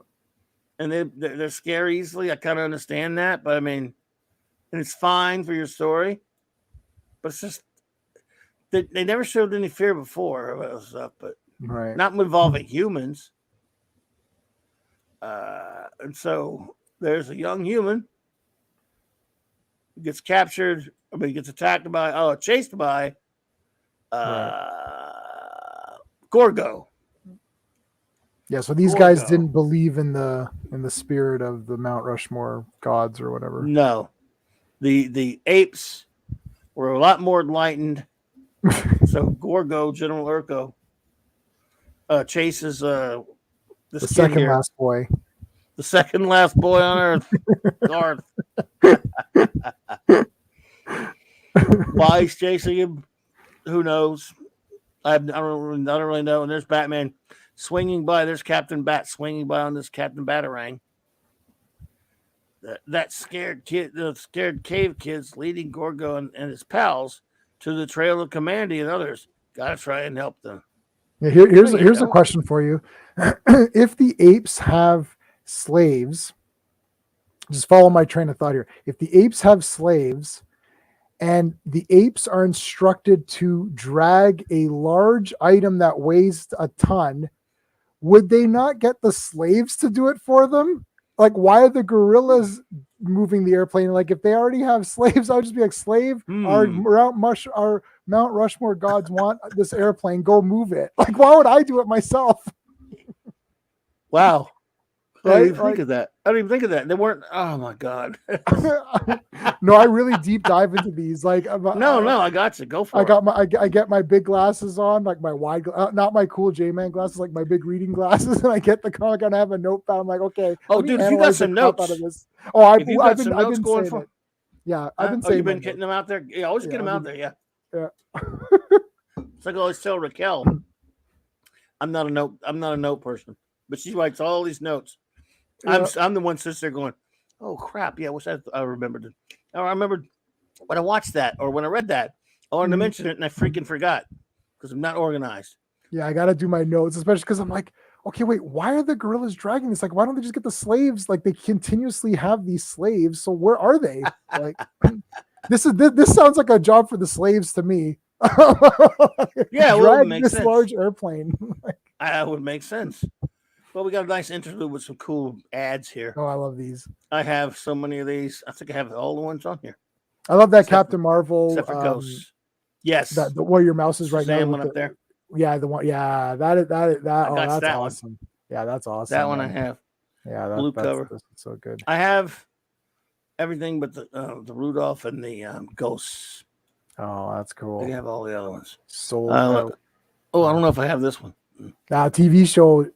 And they're scary easily. I kind of understand that, but I mean, and it's fine for your story, but it's just they never showed any fear before about stuff, but not involving humans. And so there's a young human who gets captured. I mean, gets attacked by chased by Gorgo. Yeah, so these guys didn't believe in the spirit of the Mount Rushmore gods or whatever. No, the apes were a lot more enlightened. So Gorgo, General Urko, chases the second last boy. The second last boy on Earth, Garth. Why he's chasing him? Who knows? I don't really know. And there's Batman swinging by. There's Captain Bat swinging by on this Captain Batarang. That scared kid, the scared cave kids leading Gorgo and his pals to the trail of Commandy and others. Gotta try and help them. Yeah, here's a question for you. If the apes have slaves, just follow my train of thought here. If the apes have slaves and the apes are instructed to drag a large item that weighs a ton, would they not get the slaves to do it for them? Like, why are the gorillas moving the airplane? Like, if they already have slaves, I would just be like, slave, our Mount Rushmore gods want this airplane, go move it. Like, why would I do it myself? Wow. Right? I didn't even think of that. I didn't even think of that. They weren't. Oh my god. No, I really deep dive into these. Like, no, I got you. Go for it. I get my big glasses on, like my wide, not my cool J-Man glasses, like my big reading glasses, and I get the comic and I have a notepad. I'm like, okay. Oh, dude, if you got some notes out of this. Oh, I've been going for. Yeah, I've been saying. You've been getting them out there. Yeah, always get them out there. Yeah. Yeah. It's like I always tell Raquel, I'm not a note person, but she writes all these notes. Yeah. I'm the one sits there going, oh crap, yeah, I remembered it. I remembered when I watched that or when I read that. I wanted to mention it and I freaking forgot because I'm not organized. Yeah, I gotta do my notes, especially because I'm like, okay, wait, why are the gorillas dragging this? Like, why don't they just get the slaves? Like, they continuously have these slaves, so where are they? Like, this sounds like a job for the slaves to me. Yeah, it would make sense. Large airplane. That would make sense. Well, we got a nice interlude with some cool ads here. Oh, I love these. I have so many of these. I think I have all the ones on here. I love that Captain Marvel. Except for Ghosts. Yes. Where your mouse is right now. One up there. Yeah, the one. Yeah, that's that awesome. One. Yeah, that's awesome. That one I have. Yeah, blue cover. That's so good. I have everything but the Rudolph and the Ghosts. Oh, that's cool. I have all the other ones. Sold out. Oh, I don't know if I have this one. TV show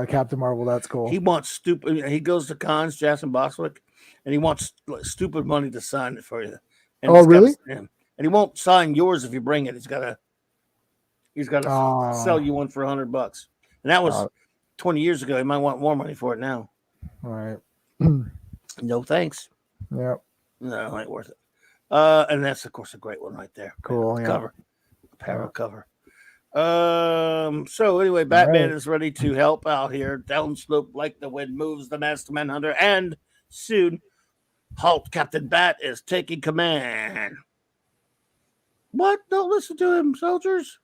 Captain Marvel. That's cool. He wants stupid. He goes to cons, Jackson Boswick, and he wants stupid money to sign it for you. And really? And he won't sign yours if you bring it. He's got to sell you one for $100. And that was 20 years ago. He might want more money for it now. All right. No thanks. Yeah. No, it ain't worth it. And that's of course a great one right there. Cool. Yeah. Cover. Apparel cover. So anyway, Batman is ready to help out here. Downslope like the wind moves the masked manhunter, and soon Halt Captain Bat is taking command. What? Don't listen to him, soldiers.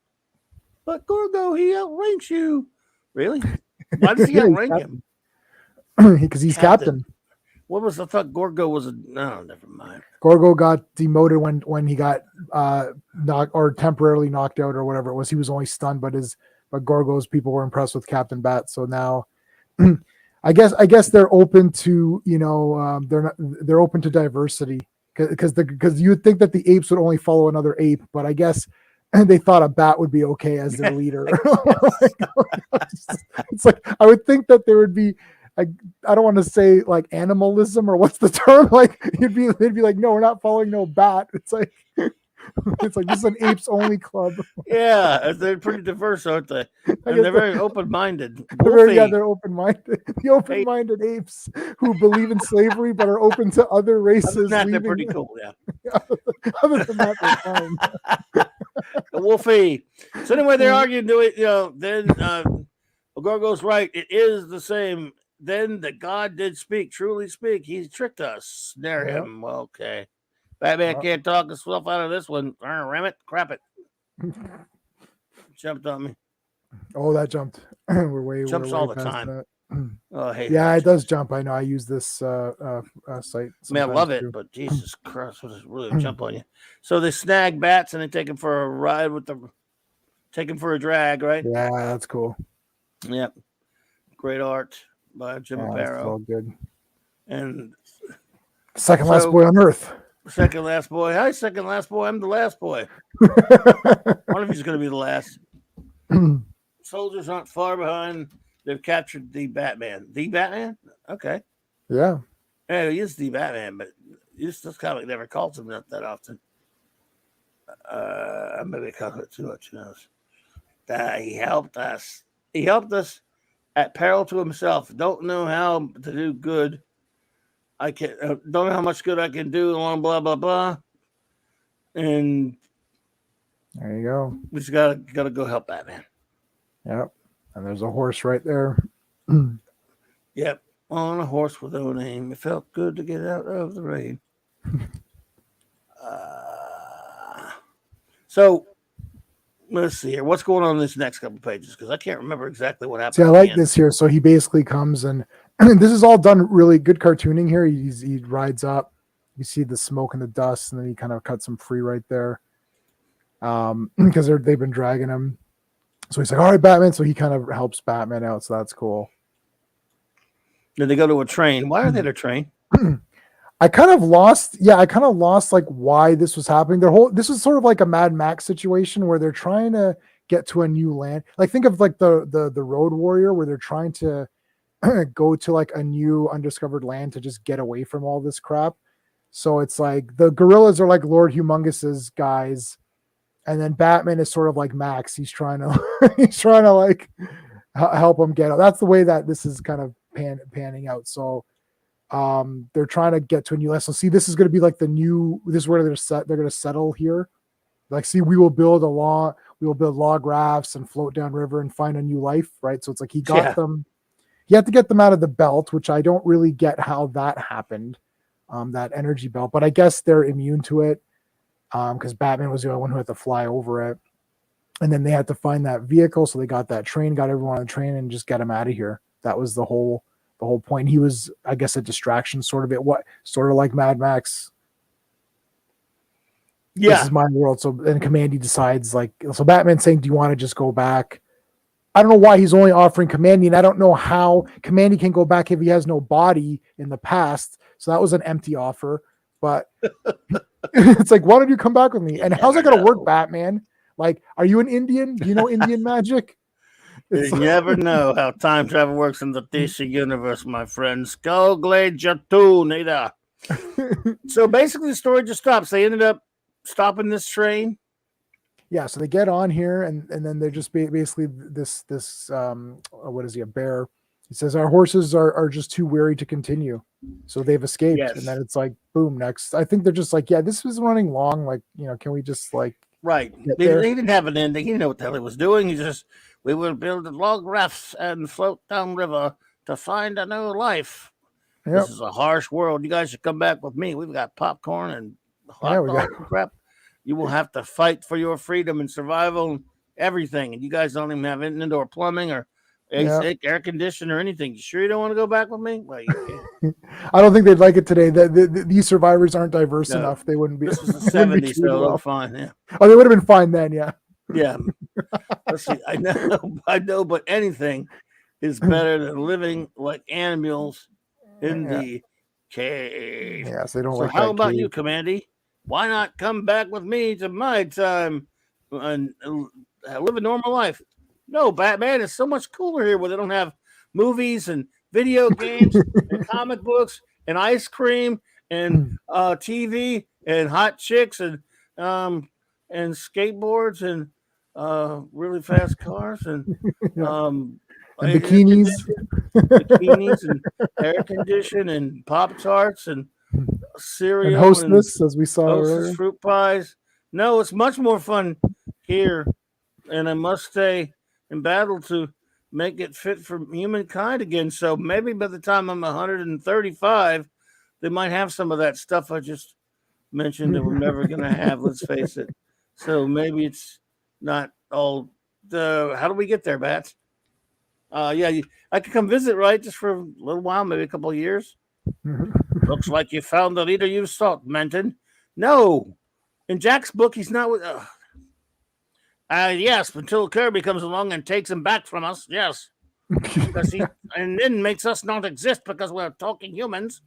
But Gorgo, he outranks you. Really? Why does he outrank him? Because he's captain. What was the thought? Gorgo was no, never mind. Gorgo got demoted when he got knocked or temporarily knocked out or whatever it was. He was only stunned, but Gorgo's people were impressed with Captain Bat. So now, I guess they're open to they're open to diversity because you would think that the apes would only follow another ape, but I guess they thought a bat would be okay as their leader. It's like I would think that there would be. I don't want to say like animalism or what's the term? Like they'd be like, no, we're not following no bat. It's like this is an apes only club. Yeah, they're pretty diverse, aren't they? And they're very open-minded. They're open-minded. The open-minded apes who believe in slavery but are open to other races. They're pretty cool, yeah. Other than that, they're fine. Wolfie. So anyway, they're arguing to it, then Gorgo's right. It is the same. Then the god did speak, truly speak. He tricked us. Snare him. Well, okay. Batman can't talk himself out of this one. Ram it. Crap it. Jumped on me. Oh, that jumped. Jumps all the time. Oh, hey. Yeah, it does jump. I know. I use this site. I mean, I love it, but Jesus Christ, what does it really jump on you? So they snag bats and they take him for a ride take him for a drag, right? Yeah, that's cool. Yep. Great art by Jim Aparo. All good. And second last boy on Earth. Second last boy. Hi, second last boy. I'm the last boy. One of you's going to be the last. Soldiers aren't far behind. They've captured the Batman. The Batman? Okay. Yeah. Yeah, he is the Batman, but this comic never calls him that often. maybe I caught it too much. Who knows? He helped us. He helped us at peril to himself. Don't know how to do good. I can don't know how much good I can do. Along blah blah blah. And There you go. we just gotta go help Batman. Yep. And there's a horse right there. Yep, on a horse with no name. It felt good to get out of the rain. So let's see here. What's going on in this next couple pages? Because I can't remember exactly what happened. See, I at the like end. this here. So he basically comes and this is all done really good cartooning here. He rides up. You see the smoke and the dust, and then he kind of cuts him free right there. Because they've been dragging him. So he's like, all right, Batman. So he kind of helps Batman out. So that's cool. Then they go to a train. Why are they at a train? I kind of lost like why this was happening. This was sort of like a Mad Max situation where they're trying to get to a new land. Like think of like the Road Warrior where they're trying to go to like a new undiscovered land to just get away from all this crap. So it's like the gorillas are like Lord Humongous's guys, and then Batman is sort of like Max. He's trying to like help him get out. That's the way that this is kind of panning out. So they're trying to get to a new land. So see, this is going to be like this is where they're going to settle here. Like, see, we will build log rafts and float down river and find a new life, right? So it's like he got them. He had to get them out of the belt, which I don't really get how that happened, that energy belt. But I guess they're immune to it because Batman was the only one who had to fly over it. And then they had to find that vehicle, so they got that train, got everyone on the train, and just get him out of here. That was the whole point. He was, I guess, a distraction, sort of like Mad Max. Yeah, this is my world. So then Commandy decides, like, so Batman's saying, do you want to just go back? I don't know why he's only offering Commandy, and I don't know how Commandy can go back if he has no body in the past. So that was an empty offer. But it's like, why don't you come back with me? And how's that going to work, Batman? Like, are you an Indian? Do you know Indian magic? You never know how time travel works in the DC universe, my friends. Go glade your tune, either. So basically, the story just stops. They ended up stopping this train. Yeah, so they get on here, and then they're just basically this what is he, a bear? He says our horses are just too weary to continue, so they've escaped. Yes. And then it's like, boom, next. I think they're just like, yeah, this was running long. Like, can we just like right? He didn't have an ending. He didn't know what the hell he was doing. He just, we will build log rafts and float down river to find a new life. Yep. This is a harsh world. You guys should come back with me. We've got popcorn and hot dog and crap. You will have to fight for your freedom and survival and everything. And you guys don't even have indoor plumbing or air conditioner or anything. You sure you don't want to go back with me? Well, you can't. I don't think they'd like it today. These survivors aren't diverse enough. They wouldn't be. This was the 70s, so they're fine. Yeah. Oh, they would have been fine then. Yeah. Yeah. Let's see. I know, but anything is better than living like animals in the cave. Yes, they don't. So like how that about cave. you, Commandy? Why not come back with me to my time and live a normal life? No, Batman, it's so much cooler here where they don't have movies and video games and comic books and ice cream and TV and hot chicks and skateboards and really fast cars and bikinis and air condition and Pop-Tarts and cereal and Hostess, as we saw earlier. Fruit pies. No, it's much more fun here, and I must stay in battle to make it fit for humankind again. So maybe by the time I'm 135, they might have some of that stuff I just mentioned that we're never going to have. Let's face it. So maybe it's not all. How do we get there, Bats? I could come visit, right? Just for a little while, maybe a couple of years. Looks like you found the leader you sought, Menton. No. In Jack's book, he's not with... yes, until Kirby comes along and takes him back from us. Yes. Because and then makes us not exist because we're talking humans.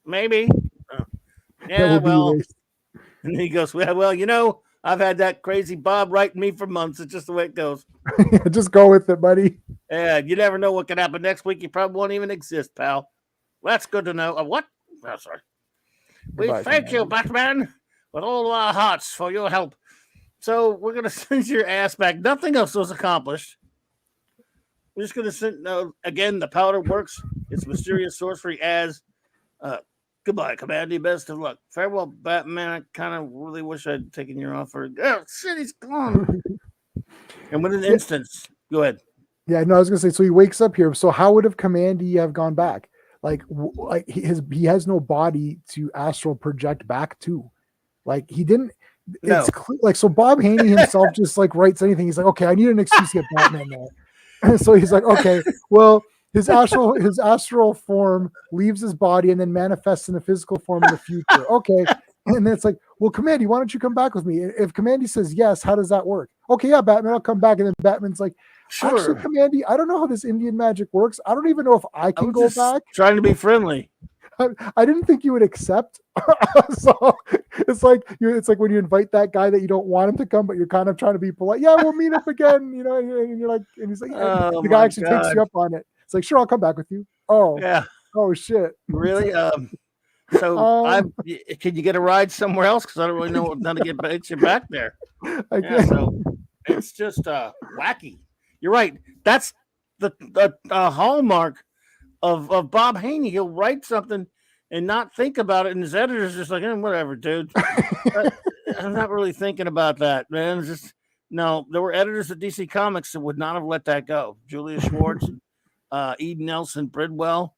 Maybe. Yeah, well... And he goes, well, I've had that crazy Bob writing me for months. It's just the way it goes. Just go with it, buddy. Yeah, you never know what could happen next week. You probably won't even exist, pal. Well, that's good to know. What? Oh, sorry. We thank you, Batman. with all our hearts for your help. So we're gonna send your ass back. Nothing else was accomplished. We're just gonna send. Again, the powder works. It's mysterious sorcery as. Goodbye, Commandy. Best of luck. Farewell, Batman. I kind of really wish I'd taken your offer. Oh, shit, he's gone. And within an instance, go ahead. Yeah, no, I was gonna say. So he wakes up here. So how would have Commandy have gone back? Like he has no body to astral project back to. Like he didn't. It's like so. Bob Haney himself just like writes anything. He's like, okay, I need an excuse to get Batman there. And so he's like, okay, well. His astral form leaves his body and then manifests in a physical form in the future. Okay. And then it's like, well, Commandy, why don't you come back with me? If Commandy says yes, how does that work? Okay, yeah, Batman, I'll come back. And then Batman's like, sure. Actually, Commandy, I don't know how this Indian magic works. I don't even know if I can go back. Trying to be friendly. I didn't think you would accept. So it's like when you invite that guy that you don't want him to come, but you're kind of trying to be polite. Yeah, we'll meet up again, you know, and you're like, and he's like, the guy actually takes you up on it. It's like, sure, I'll come back with you. Oh, yeah. Oh, shit. Really? So can you get a ride somewhere else? Because I don't really know how to get you back there. So it's just wacky. You're right. That's the hallmark of Bob Haney. He'll write something and not think about it, and his editor's just like, whatever, dude. I'm not really thinking about that, man. It's just no. There were editors at DC Comics that would not have let that go. Julia Schwartz. Eden Nelson Bridwell,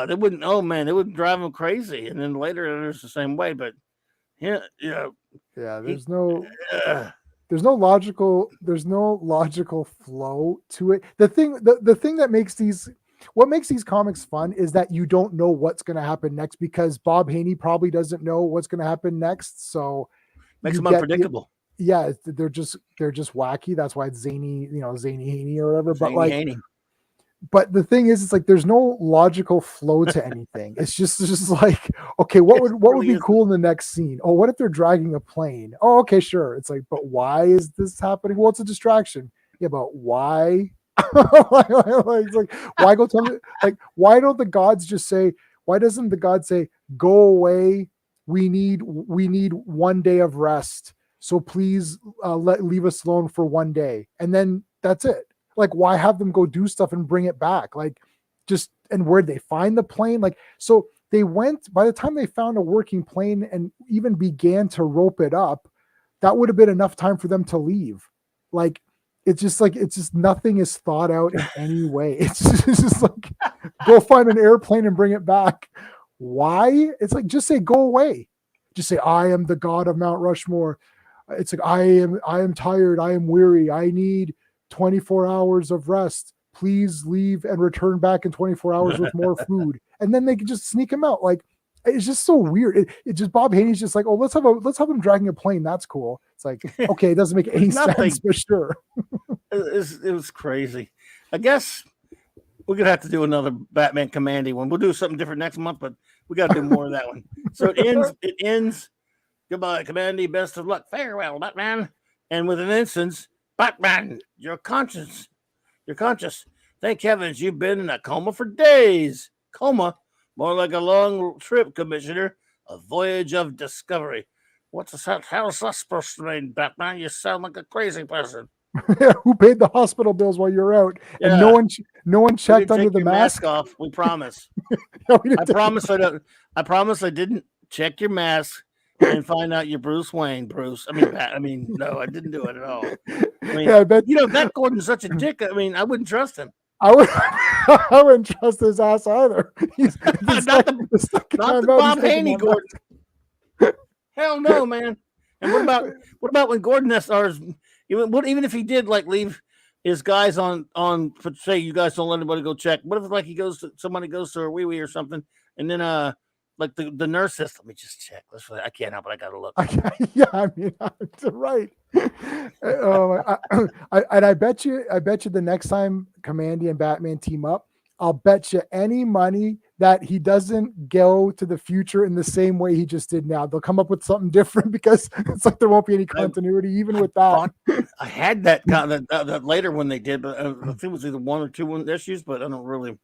they wouldn't. Oh man, they would drive him crazy. And then later, there's the same way. But yeah. There's no logical flow to it. The thing that makes what makes these comics fun is that you don't know what's going to happen next because Bob Haney probably doesn't know what's going to happen next. So makes them unpredictable. They're just wacky. That's why it's zany Haney or whatever. But like. Haney. But the thing is, it's like there's no logical flow to anything. It's just like, okay, what would be cool in the next scene? Oh, what if they're dragging a plane? Oh, okay, sure. It's like, but why is this happening? Well, it's a distraction. Yeah, but why? It's like, why go tell me? Like, why don't the gods just say? Why doesn't the god say, "Go away. We need 1 day of rest. So please leave us alone for 1 day," and then that's it. Like, why have them go do stuff and bring it back? Like, and where'd they find the plane? Like, so they went, by the time they found a working plane and even began to rope it up, that would have been enough time for them to leave. Like, it's just nothing is thought out in any way. It's just like, go find an airplane and bring it back. Why? It's like, just say, go away. Just say, I am the god of Mount Rushmore. It's like, I am tired. I am weary. I need 24 hours of rest. Please leave and return back in 24 hours with more food. And then they can just sneak him out. Like, it's just so weird. It just, Bob Haney's just like, oh, let's have him dragging a plane. That's cool. It's like, okay, it doesn't make any sense for sure. It was crazy. I guess we're gonna have to do another Batman Commandy one. We'll do something different next month, but we got to do more of that one. So it ends. Goodbye, Commandy. Best of luck. Farewell, Batman. And with an instance, Batman, you're conscious. Thank heavens you've been in a coma for days. Coma? More like a long trip, Commissioner. A voyage of discovery. How's that supposed to mean, Batman? You sound like a crazy person. Who paid the hospital bills while you were out? Yeah. And no one checked under the mask off. We promise. I promise I didn't check your mask and find out you're Bruce Wayne. No, I didn't do it at all. I bet that Gordon's such a dick. I wouldn't trust him. I wouldn't trust his ass either. Not the Bob Haney Gordon. Hell no, man. And what about when Gordon even if he did like leave his guys on say you guys don't let anybody go check. What if like somebody goes to a wee or something, and then like the nurse says, let me just check. I can't help it. I gotta look. Right. I bet you the next time Commandy and Batman team up, I'll bet you any money that he doesn't go to the future in the same way he just did now. They'll come up with something different because it's like there won't be any continuity even with that. I had that later when they did, but I think it was either 1 or 2 issues, but I don't really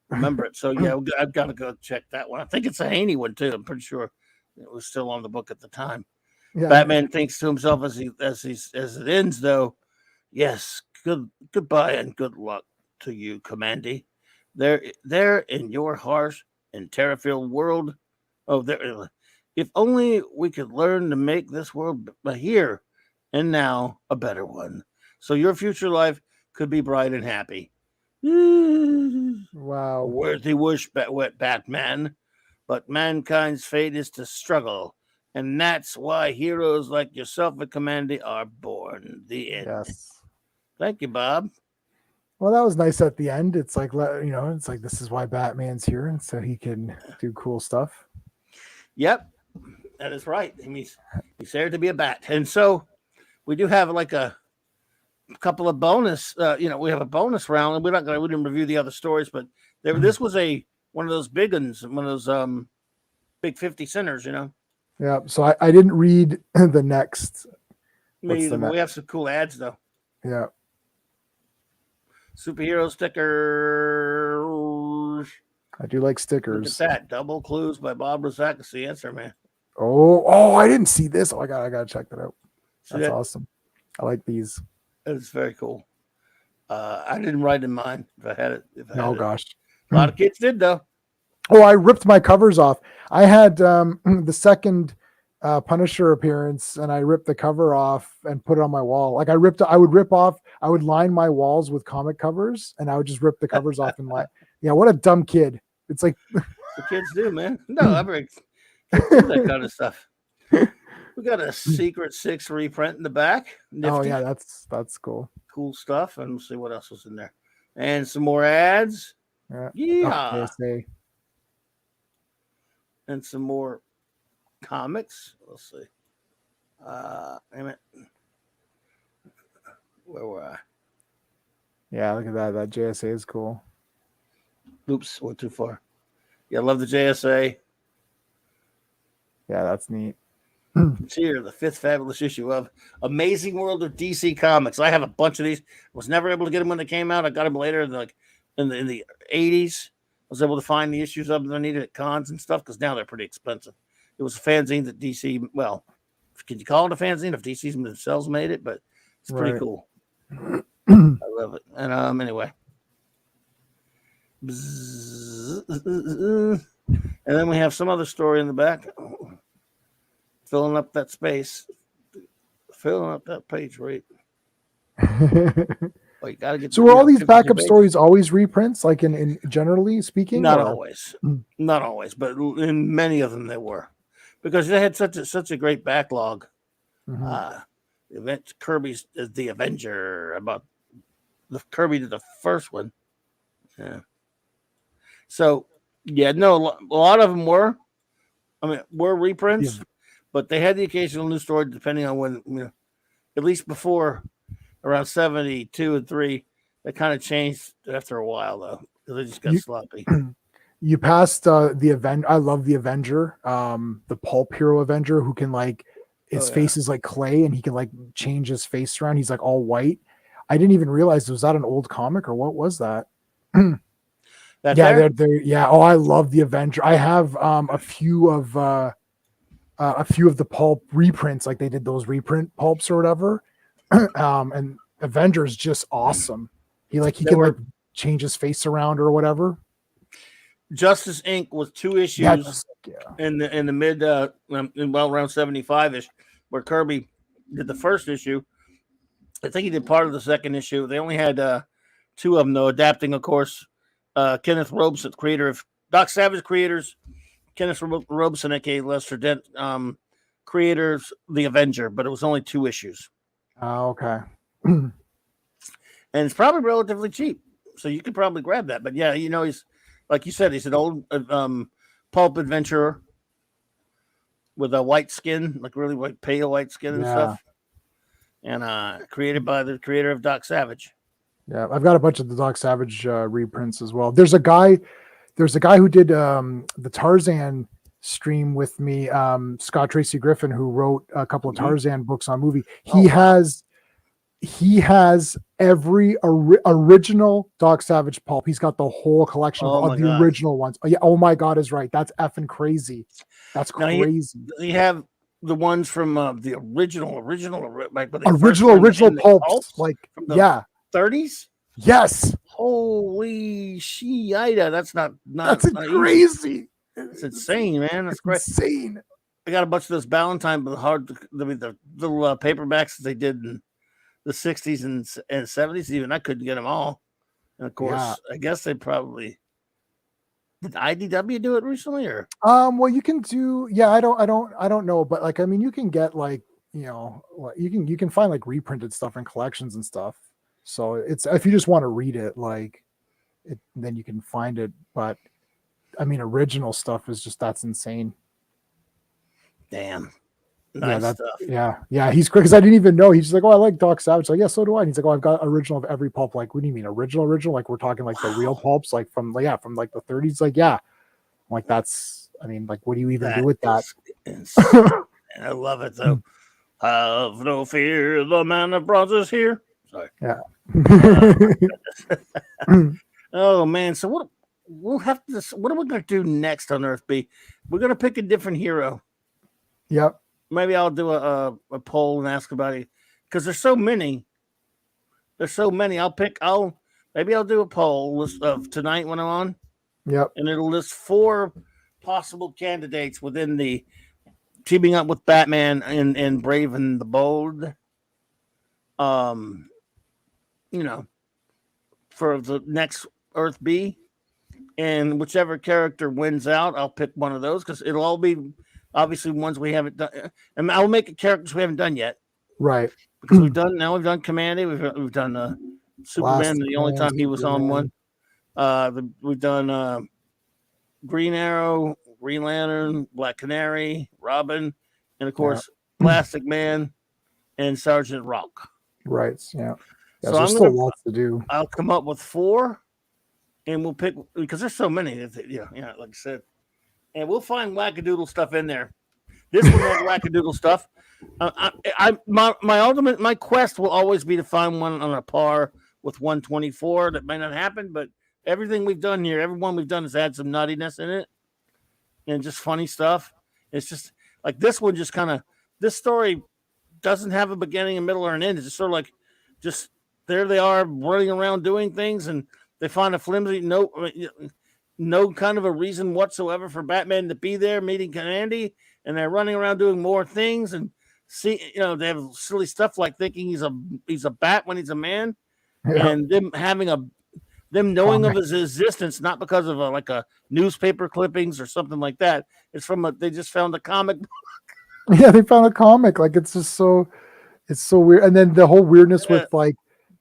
remember it. So yeah, I've got to go check that one. I think it's a Haney one too. I'm pretty sure it was still on the book at the time. Yeah. Batman thinks to himself as it ends, though. Yes, goodbye and good luck to you, Commandy. There in your harsh and terror-filled world. Oh, there. If only we could learn to make this world here and now a better one, so your future life could be bright and happy. A Wow. worthy wish, Batman. But mankind's fate is to struggle, and that's why heroes like yourself and Commandy are born. The end. Yes. Thank you, Bob. Well, that was nice at the end. It's like, it's like this is why Batman's here, and so he can do cool stuff. Yep, that is right. He's there to be a bat, and so we do have like a couple of bonus. We have a bonus round, and we didn't review the other stories, but this was one of those big ones, one of those big 50 centers. Yeah. So I didn't read the next. We have some cool ads though. Yeah. Superhero stickers. I do like stickers. Look at that. Double clues by Bob Rozak. That's the answer, man. Oh, I didn't see this. Oh, I gotta check that out. That's awesome. I like these. It's very cool. I didn't write in mine if I had it. Gosh. A lot of kids did though. Oh, I ripped my covers off. I had the second Punisher appearance, and I ripped the cover off and put it on my wall. Like I would line my walls with comic covers, and I would just rip the covers off and line. Yeah, what a dumb kid. It's like the kids do, man. No, I bring that kind of stuff. We got a Secret 6 reprint in the back. Nifty. Oh yeah, that's cool. Cool stuff. And we'll see what else was in there. And some more ads. Yeah. And some more comics. Let's see. Wait a minute. Where were I? Yeah, look at that. That JSA is cool. Oops, went too far. Yeah, I love the JSA. Yeah, that's neat. It's here, the 5th fabulous issue of Amazing World of DC Comics. I have a bunch of these. Was never able to get them when they came out. I got them later, like in the 80s. I was able to find the issues of them I needed at cons and stuff because now they're pretty expensive. It was a fanzine that DC, well, could you call it a fanzine if DC themselves made it? But it's pretty cool. I love it. And anyway. And then we have some other story in the back. Filling up that space. Filling up that page rate. Well, you gotta get. So are all these backup stories always reprints, like in generally speaking? Not always, but in many of them they were, because they had such a great backlog. Kirby's The Avenger, about the Kirby did the first one. Yeah. So yeah, no, a lot of them were. Were reprints, but they had the occasional new story depending on when, at least before. Around 72 and 3, they kind of changed after a while though, because they just got sloppy. You passed the event. I love the Avenger, the pulp hero Avenger, who can his face is like clay, and he can change his face around. He's all white. I didn't even realize was that an old comic or what was that? Yeah. Oh, I love the Avenger. I have a few of the pulp reprints, like they did those reprint pulps or whatever. And Avenger's just awesome. He can change his face around or whatever. Justice Inc. was 2 issues in the mid around 75ish, where Kirby did the first issue. I think he did part of the second issue. They only had 2 of them though, adapting, of course, Kenneth Robeson, creator of Doc Savage creators, Kenneth Robeson, aka Lester Dent, creators The Avenger, but it was only 2 issues. Oh, okay. And it's probably relatively cheap, so you could probably grab that. But yeah, he's like you said, he's an old pulp adventurer with a white skin, like really white, pale white skin and stuff, and created by the creator of Doc Savage. Yeah, I've got a bunch of the Doc Savage reprints as well. There's a guy who did the Tarzan stream with me, Scott Tracy Griffin, who wrote a couple of Tarzan books on movie. He has every original Doc Savage pulp. He's got the whole collection of the original ones. Oh, yeah. Oh my God is right. That's effing crazy. That's crazy. Does he have the ones from the original, like when they first original were in the pulps, like from the yeah, 30s. yes, Holy shit, that's not that's not crazy. easy. It's insane, man. That's great. Insane. I got a bunch of those Valentine, but the little paperbacks that they did in the 60s and 70s. Even I couldn't get them all. And of course, I guess they probably did. IDW do it recently, or well, you can do. Yeah, I don't know, but like, I mean, you can get like, you can find like reprinted stuff in collections and stuff. So it's, if you just want to read it, like, then you can find it. But I mean, original stuff is just, that's insane. Damn. Nice stuff. Yeah. He's quick, because I didn't even know. He's just like, oh, I like Doc Savage. Like, yeah, so do I. And he's like, oh, I've got original of every pulp. Like, what do you mean original? Like, we're talking like the real pulps, like from like the 30s. Like, yeah, like that's. I mean, like, what do you even do with that? I love it though. Have no fear, the man of bronze is here. Sorry. Yeah. Oh man, so what we'll have to. What are we gonna do next on Earth B? We're gonna pick a different hero. Yep. Maybe I'll do a poll and ask about it, because there's so many. Maybe I'll do a poll list of tonight when I'm on. Yep. And it'll list 4 possible candidates within the teaming up with Batman and Brave and the Bold. For the next Earth B, and whichever character wins out, I'll pick one of those, because it'll all be obviously ones we haven't done, and I'll make it characters we haven't done yet, right? Because we've done Commandy, we've done Superman, the only time he was on one. We've done Green Arrow, Green Lantern, Black Canary, Robin, and of course Plastic Man and Sergeant Rock. Right. Yeah. So there's still lots to do. I'll come up with 4, and we'll pick, because there's so many. Yeah, like I said, and we'll find wackadoodle stuff in there. This one has wackadoodle stuff. My quest will always be to find one on a par with 124. That may not happen, but everything we've done here, everyone we've done has had some nuttiness in it and just funny stuff. It's just like this one, just kind of, this story doesn't have a beginning, a middle, or an end. It's just sort of like, just there they are running around doing things, and they find a flimsy no kind of a reason whatsoever for Batman to be there meeting Candy, and they're running around doing more things, and they have silly stuff like thinking he's a bat when he's a man, and them knowing of his existence, not because of a newspaper clippings or something like that. It's from they just found a comic book. Yeah, they found a comic. Like, it's just so, it's so weird. And then the whole weirdness with like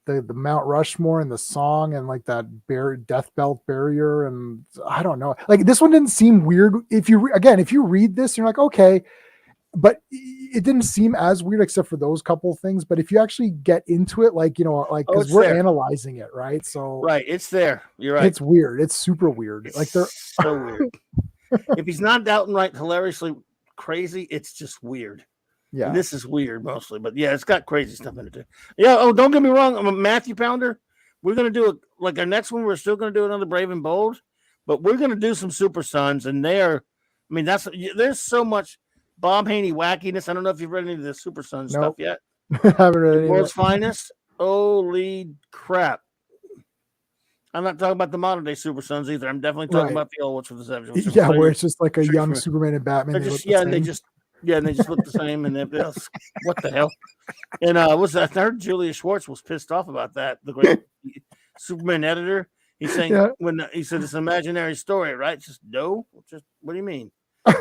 the Mount Rushmore and the song, and like that death belt barrier, and I don't know. Like, this one didn't seem weird. If you read this, you're like, okay, but it didn't seem as weird except for those couple of things. But if you actually get into it, because we're analyzing it, right? So right, it's there. You're right. It's weird. It's super weird. It's they're so weird. If he's not outright hilariously crazy, it's just weird. Yeah, and this is weird mostly, but yeah, it's got crazy stuff in it too. Yeah. Oh, don't get me wrong. I'm a Matthew Pounder. We're gonna do it our next one. We're still gonna do another Brave and Bold, but we're gonna do some Super Sons, and there's so much Bob Haney wackiness. I don't know if you've read any of the Super Sons stuff yet. Haven't read any. World's Finest. Holy crap! I'm not talking about the modern day Super Sons either. I'm definitely talking about the old ones from the 70s. Yeah, where it's just like a young Superman and Batman. And they just look the same. And what the hell? And I heard Julia Schwartz was pissed off about that. The great Superman editor. He's saying when he said it's an imaginary story, right? Just no. Just what do you mean? I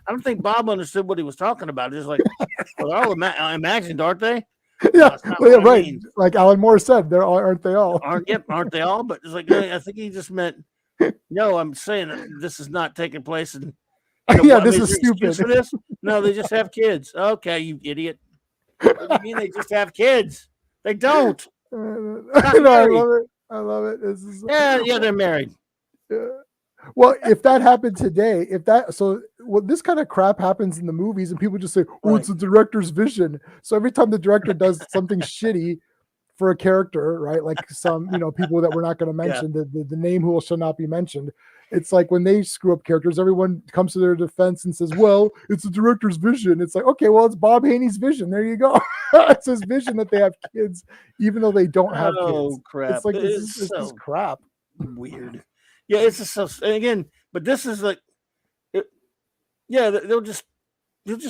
don't think Bob understood what he was talking about. Just like, well, they're all imagined, aren't they? Yeah, right. I mean. Like Alan Moore said, aren't they all? Aren't they all? But it's like, I think he just meant, no, I'm saying that this is not taking place. And this is stupid. For this? No, they just have kids. Okay, you idiot. What do you mean they just have kids? They don't. I love it. They're married. Yeah. Well, if that happened today, this kind of crap happens in the movies, and people just say, "Oh, it's the director's vision." So every time the director does something shitty for a character, right? Like some, people that we're not going to mention, the name who shall not be mentioned. It's like when they screw up characters, everyone comes to their defense and says, well, it's the director's vision. It's like, okay, well, it's Bob Haney's vision. There you go. It's his vision that they have kids, even though they don't have kids. Crap. It's like, it's just crap. Weird. Yeah, it's just so, and again, but this is like, they'll just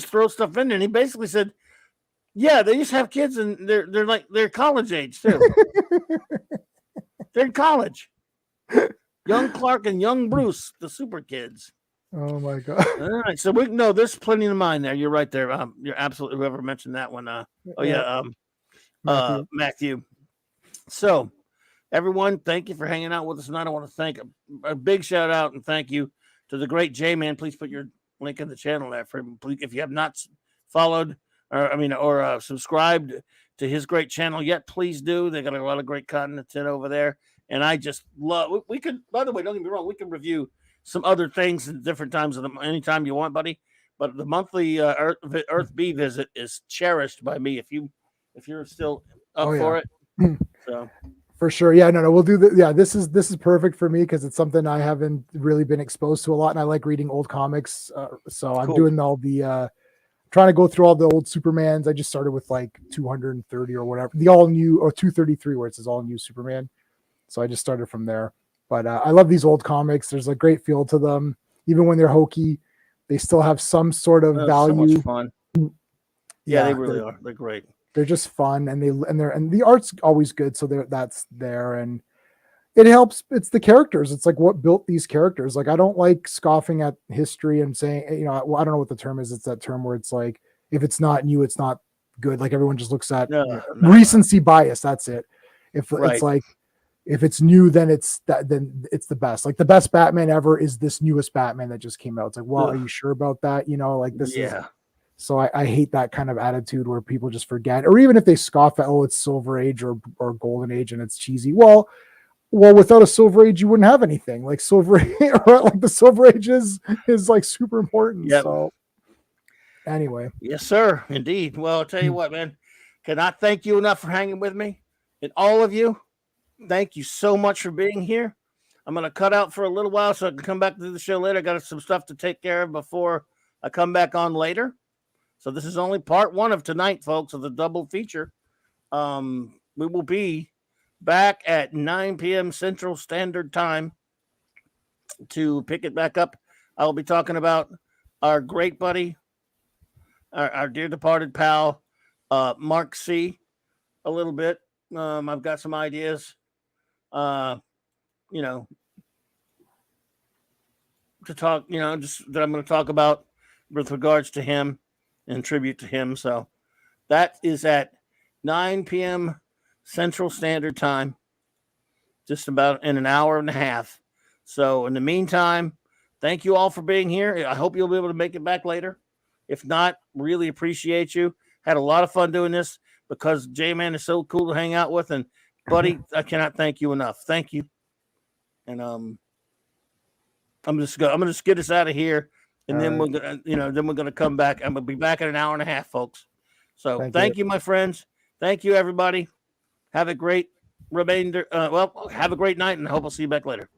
throw stuff in there. And he basically said, yeah, they just have kids and they're college age too. They're in college. Young Clark and young Bruce, the super kids. Oh my God. All right. So there's plenty in mind there. You're right there. You're absolutely, whoever mentioned that one. Matthew. So everyone, thank you for hanging out with us tonight. I want to thank a big shout out and thank you to the great J-Man. Please put your link in the channel there for him. If you have not followed or subscribed to his great channel yet, please do. They got a lot of great content over there. And I just love, we could, by the way, don't get me wrong, we can review some other things at different times of them anytime you want, buddy. But the monthly Earth B visit is cherished by me if you're still up for it. So for sure. Yeah, no, we'll do that. Yeah, this is perfect for me because it's something I haven't really been exposed to a lot, and I like reading old comics. So I'm doing all the trying to go through all the old Supermans. I just started with like 230 or whatever, the all new, or 233 where it says all new Superman. So I just started from there. But I love these old comics. There's a great feel to them. Even when they're hokey, they still have some sort of value. So much fun. Yeah, they really are. They're great. They're just fun, and the art's always good. So that's there, and it helps. It's the characters. It's like what built these characters. Like I don't like scoffing at history and saying, I don't know what the term is. It's that term where it's like if it's not new, it's not good. Like everyone just looks at recency bias. That's it. It's like, if it's new, then it's the best. Like the best Batman ever is this newest Batman that just came out. It's like, well, are you sure about that? Like this is. So I hate that kind of attitude where people just forget, or even if they scoff at, it's Silver Age or Golden Age and it's cheesy. Well, without a Silver Age, you wouldn't have anything. Like like the Silver Age is like super important. Yep. So anyway, yes, sir, indeed. Well, I'll tell you what, man, cannot thank you enough for hanging with me, and all of you. Thank you so much for being here. I'm going to cut out for a little while so I can come back to the show later. I got some stuff to take care of before I come back on later. So this is only part one of tonight, folks, of the double feature. We will be back at 9 p.m. Central Standard Time to pick it back up. I'll be talking about our great buddy, our dear departed pal, Mark C, a little bit. I've got some ideas. To talk, just that I'm going to talk about with regards to him and tribute to him. So that is at 9 p.m. Central Standard Time, just about in an hour and a half. So in the meantime, thank you all for being here. I hope you'll be able to make it back later. If not, really appreciate you. Had a lot of fun doing this because J-Man is so cool to hang out with, and buddy, I cannot thank you enough. Thank you. And I'm gonna get us out of here, and then we're gonna come back. I'm gonna be back in an hour and a half, folks. So thank you, my friends. Thank you, everybody. Have a great remainder. Have a great night, and I hope I'll see you back later.